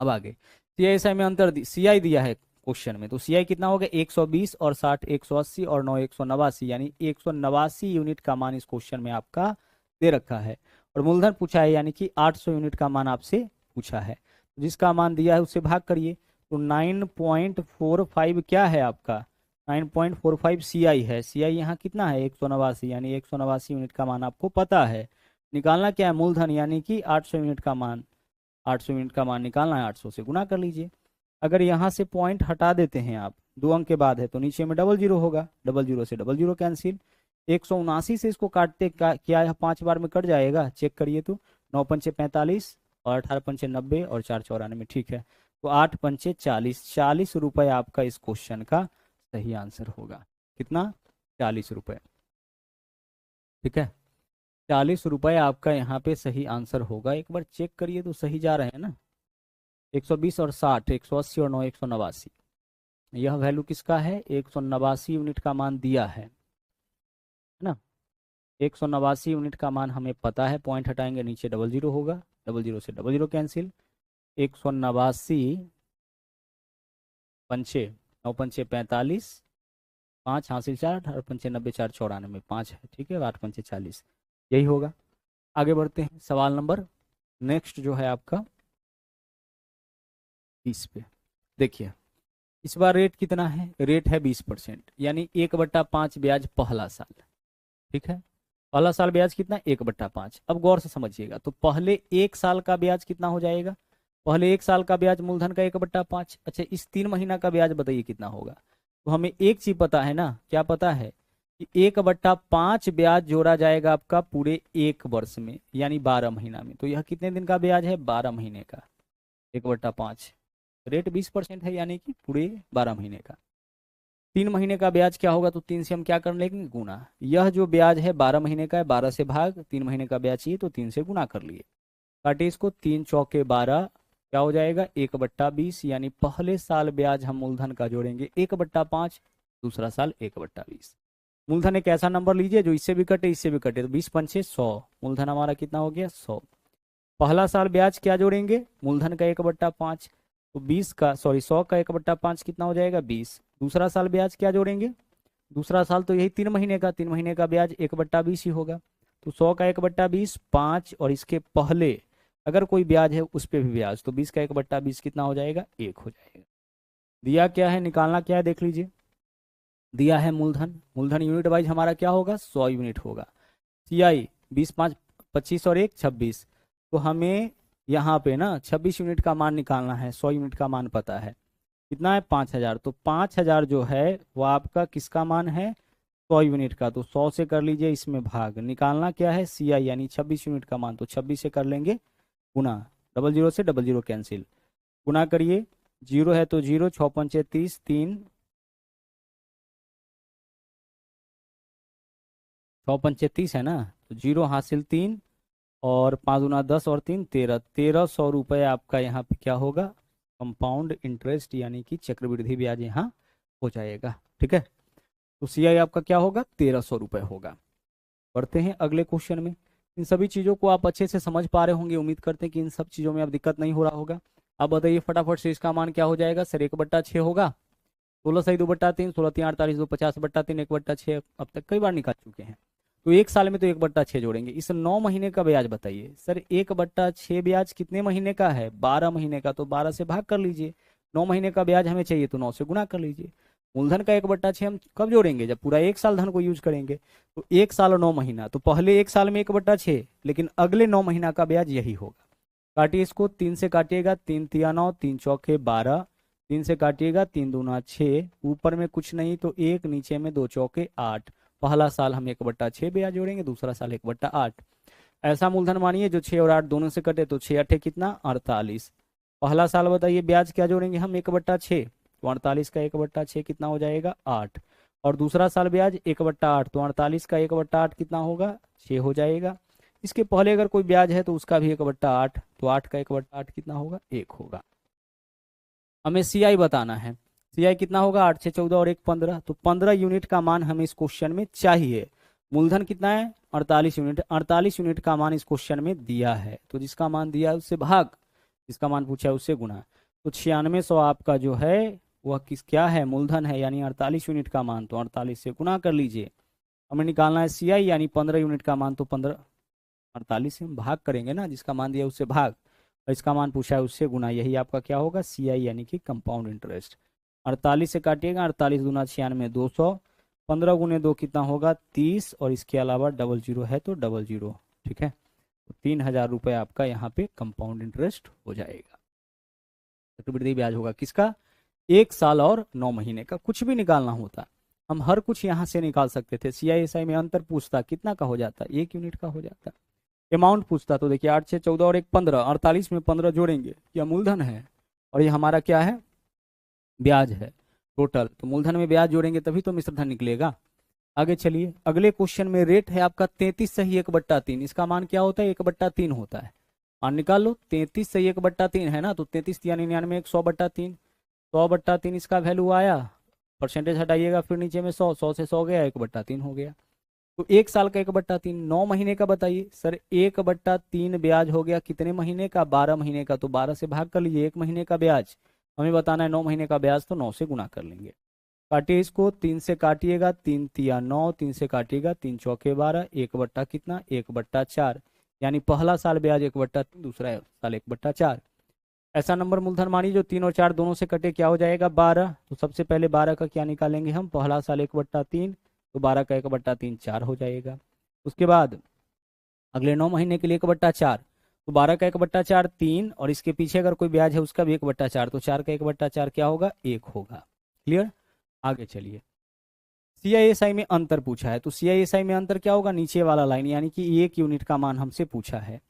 अब आगे सीआईएसआई में अंतर सीआई दिया है क्वेश्चन में, तो सीआई कितना होगा, 120 और 60 180 और 9 189, यानी 189 यूनिट का मान इस क्वेश्चन में आपका दे रखा है। और मूलधन पूछा है यानी कि 800 यूनिट का मान आपसे पूछा है, जिसका मान दिया है उससे भाग करिए। तो 9.45 क्या है आपका, 9.45 सीआई है। सीआई यहाँ कितना है, 189, यानी 189 यूनिट का मान आपको पता है। निकालना क्या है, मूलधन यानी कि 800 यूनिट का मान, 800 यूनिट का मान निकालना है, 800 से गुना कर लीजिए। अगर यहाँ से पॉइंट हटा देते हैं आप, 2 अंक के बाद है, तो नीचे में डबल जीरो होगा, डबल जीरो से डबल जीरो कैंसिल। 179 से इसको काटते क्या है, 5 बार में कट जाएगा, चेक करिए तो 9 पंचे 45 और 18 पंचे 90 और 4 94, ठीक है। तो 8 पंचे 40, 40 रुपए आपका इस क्वेश्चन का सही आंसर होगा। कितना, 40 रुपए, ठीक है। 40 रुपए आपका यहाँ पे सही आंसर होगा। एक बार चेक करिए तो सही जा रहे हैं ना, 120 और 60, 180 और 9 189, यह वैल्यू किसका है, 189 यूनिट का मान दिया है ना। 189 यूनिट का मान हमें पता है, पॉइंट हटाएंगे नीचे डबल जीरो होगा, डबल जीरो से डबल जीरो कैंसिल। 189 पंचे 9 पंचे 45, 5 हासिल 4, 18 पंचे 90, 4 94, 5 है, ठीक है। 8 पंचे 40, यही होगा। आगे बढ़ते हैं सवाल नंबर नेक्स्ट जो है आपका 20 पे। देखिए इस बार रेट कितना है, रेट है 20%, यानी 1/5 ब्याज पहला साल, ठीक है। पहला साल ब्याज कितना, 1/5। अब गौर से समझिएगा, तो पहले 1 साल का ब्याज कितना हो जाएगा, पहले 1 साल का ब्याज मूलधन का 1/5। अच्छा, इस 3 महीना का ब्याज बताइए कितना होगा। तो हमें एक चीज पता है ना, क्या पता है कि 1/5 ब्याज जोड़ा जाएगा आपका पूरे 1 वर्ष में, यानी 12 महीना में। तो यह कितने दिन का ब्याज है, 12 महीने का। 1/5 रेट 20% है, यानी कि पूरे 12 महीने का। 3 महीने का ब्याज क्या होगा, तो 3 से हम क्या कर लेंगे, गुना। यह जो ब्याज है 12 महीने का है, 12 से भाग, 3 महीने का ब्याज चाहिए तो 3 से गुना कर लिए। काटे इसको, 3 चौके 12, क्या हो जाएगा, 1/20, यानी पहले साल ब्याज हम मूलधन का जोड़ेंगे 1/5, दूसरा साल 1/20। मूलधन एक ऐसा नंबर लीजिए जो इससे भी कटे इससे भी कटे, तो 20 पंचे 100, मूलधन हमारा कितना हो गया, 100। पहला साल ब्याज क्या जोड़ेंगे, मूलधन का 1/5, तो 100 का 1/5 कितना हो जाएगा, 20। दूसरा साल ब्याज क्या जोड़ेंगे, दूसरा साल तो यही 3 महीने का, 3 महीने का ब्याज 1/20 ही होगा। तो 100 का 1/20 5, और इसके पहले अगर कोई ब्याज है उस पर भी ब्याज, तो 20 का 1/20 कितना हो जाएगा, 1 हो जाएगा। दिया क्या है, निकालना क्या है, देख लीजिए। दिया है मूलधन, मूलधन यूनिट वाइज हमारा क्या होगा, 100 यूनिट होगा। सीआई 20 5 25 और 1 26, तो हमें यहाँ पे ना 26 यूनिट का मान निकालना है, 100 यूनिट का मान पता है कितना है, 5000। तो 5000 जो है वो आपका किसका मान है, 100 यूनिट का। तो 100 से कर लीजिए इसमें भाग, निकालना क्या है, सीआई यानी 26 यूनिट का मान, तो 26 से कर लेंगे गुना, डबल जीरो से डबल जीरो कैंसिल, गुना करिए, जीरो है तो जीरो, 6 पंचे 30, 3 6 पंचे 30 है ना, तो जीरो हासिल 3, और 5 गुना 10 और 3 13, 1300 रुपये आपका यहाँ पे क्या होगा, कंपाउंड इंटरेस्ट यानी कि चक्रवृद्धि ब्याज यहाँ हो जाएगा, ठीक है। तो सीआई आपका क्या होगा, 1300 रुपये होगा। बढ़ते हैं अगले क्वेश्चन में। इन सभी चीज़ों को आप अच्छे से समझ पा रहे होंगे, उम्मीद करते हैं कि इन सब चीज़ों में अब दिक्कत नहीं हो रहा होगा। अब बताइए फटाफट से इसका मान क्या हो जाएगा, सर 1/6 होगा। 16 सही 2/3, 16 3 48, 2 50/3, 1/6 अब तक कई बार निकाल चुके हैं। तो 1 साल में तो 1/6 जोड़ेंगे। इस 9 महीने का ब्याज बताइए, सर 1/6 ब्याज कितने महीने का है, 12 महीने का। तो 12 से भाग कर लीजिए, 9 महीने का ब्याज हमें चाहिए तो 9 से गुना कर लीजिए। मूलधन का 1/6 हम कब जोड़ेंगे, जब पूरा 1 साल धन को यूज करेंगे। तो 1 साल और 9 महीना, तो पहले 1 साल में 1/6, लेकिन अगले 9 महीना का ब्याज यही होगा। काटिए इसको, 3 से काटिएगा, 3 तिया 9, 3 चौके 12, 3 से काटिएगा, 3 दूना 6, ऊपर में कुछ नहीं तो 1, नीचे में 2 चौके 8। पहला साल हम 1/6 ब्याज जोड़ेंगे, दूसरा साल 1/8। ऐसा मूलधन मानिए जो 6 और 8 दोनों से कटे, तो 6 8 कितना, 48। पहला साल बताइए ब्याज क्या जोड़ेंगे हम, 1/6, तो 48 का 1/6 कितना हो जाएगा, 8। और दूसरा साल ब्याज 1/8, तो 48 का 1/8 कितना होगा, 6 हो जाएगा। इसके पहले अगर कोई ब्याज है तो उसका भी 1/8, तो 8 का 1/8 कितना होगा, 1 होगा। हमें सीआई बताना है। सीआई कितना होगा, 8 6 14 और 1 15, तो 15 यूनिट का मान हमें इस क्वेश्चन में चाहिए। मूलधन कितना है, 48 यूनिट, 48 यूनिट का मान इस क्वेश्चन में दिया है, तो जिसका मान दिया है उससे भाग, जिसका मान पूछा है उससे गुना। तो 9600 आपका जो है वह किस क्या है, मूलधन है, यानी 48 यूनिट का मान, तो 48 से गुना कर लीजिए। हमें निकालना है सीआई यानी 15 यूनिट का मान, तो 15 48 से हम भाग करेंगे ना, जिसका मान दिया उससे भाग, और इसका मान पूछा है उससे गुना, यही आपका क्या होगा, सीआई यानी कि कंपाउंड इंटरेस्ट। 48 से काटिएगा, 48 दूना 96 200, 15 गुने 2 कितना होगा 30, और इसके अलावा 00 है तो 00, ठीक है। तो 3000 रुपये आपका यहाँ पे कंपाउंड इंटरेस्ट हो जाएगा। चक्रवृद्धि ब्याज होगा किसका, 1 साल और 9 महीने का। कुछ भी निकालना होता हम हर कुछ यहाँ से निकाल सकते थे। सीआईएसआई में अंतर पूछता कितना का हो जाता, 1 यूनिट का हो जाता। अमाउंट पूछता तो देखिए 8 6 14 और 1 15, 48 में 15 जोड़ेंगे, यह मूलधन है और ये हमारा क्या है, ब्याज है टोटल। तो मूलधन में ब्याज जोड़ेंगे तभी तो मिश्रधन निकलेगा। आगे चलिए, अगले क्वेश्चन में रेट है आपका 33 सही 1/3, इसका मान क्या होता है, 1/3 होता है। मान निकाल लो, 33 सही 1/3 है ना, तो 33 या 99 100/3, 100/3 इसका वैल्यू आया, परसेंटेज हटाइएगा फिर नीचे में 100, 100 से 100 गया, 1/3 हो गया। तो 1 साल का 1/3, 9 महीने का बताइए सर, 1/3 ब्याज हो गया कितने महीने का, 12 महीने का, तो 12 से भाग कर लीजिए, 1 महीने का ब्याज हमें बताना है, 9 महीने का ब्याज, तो 9 से गुना कर लेंगे। काटिए इसको, 3 से काटिएगा, 3 तिया 9, 3 से काटिएगा, 3 चौके 12, 1 कितना 1/4, यानी पहला साल ब्याज 1/3, दूसरा साल 1/4। ऐसा नंबर मूलधन मानिए जो 3 और 4 दोनों से कटे, क्या हो जाएगा 12। तो सबसे पहले 12 का क्या निकालेंगे हम, पहला साल 1/3, तो 12 का 1/3 4 हो जाएगा। उसके बाद अगले 9 महीने के लिए 1/4, तो 12 का 1/4 3, और इसके पीछे अगर कोई ब्याज है उसका भी 1/4, तो 4 का 1/4 क्या होगा, 1 होगा। क्लियर। आगे चलिए, सीआईएसआई में अंतर पूछा है, तो सीआईएसआई में अंतर क्या होगा, नीचे वाला लाइन, यानी कि 1 यूनिट का मान हमसे पूछा है।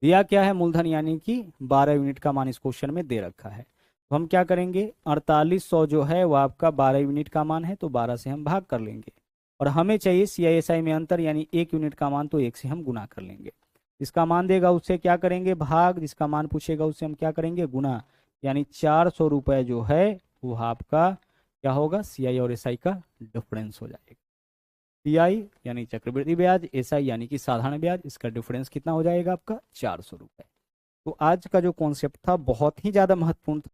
दिया क्या है, मूलधन यानी कि 12 यूनिट का मान इस क्वेश्चन में दे रखा है। तो हम क्या करेंगे, 4800 जो है वो आपका 12 यूनिट का मान है, तो 12 से हम भाग कर लेंगे, और हमें चाहिए सीआईएसआई में अंतर यानी 1 यूनिट का मान, तो 1 से हम गुना कर लेंगे। जिसका मान देगा उससे क्या करेंगे, भाग, जिसका मान पूछेगा उससे हम क्या करेंगे, गुना, यानी 400 रुपये जो है वो आपका क्या होगा, सीआई और एसआई का डिफरेंस हो जाएगा। सीआई यानी चक्रवृद्धि ब्याज, एसआई यानी कि साधारण ब्याज, इसका डिफरेंस कितना हो जाएगा आपका, 400 रुपये। तो आज का जो कॉन्सेप्ट था बहुत ही ज़्यादा महत्वपूर्ण था।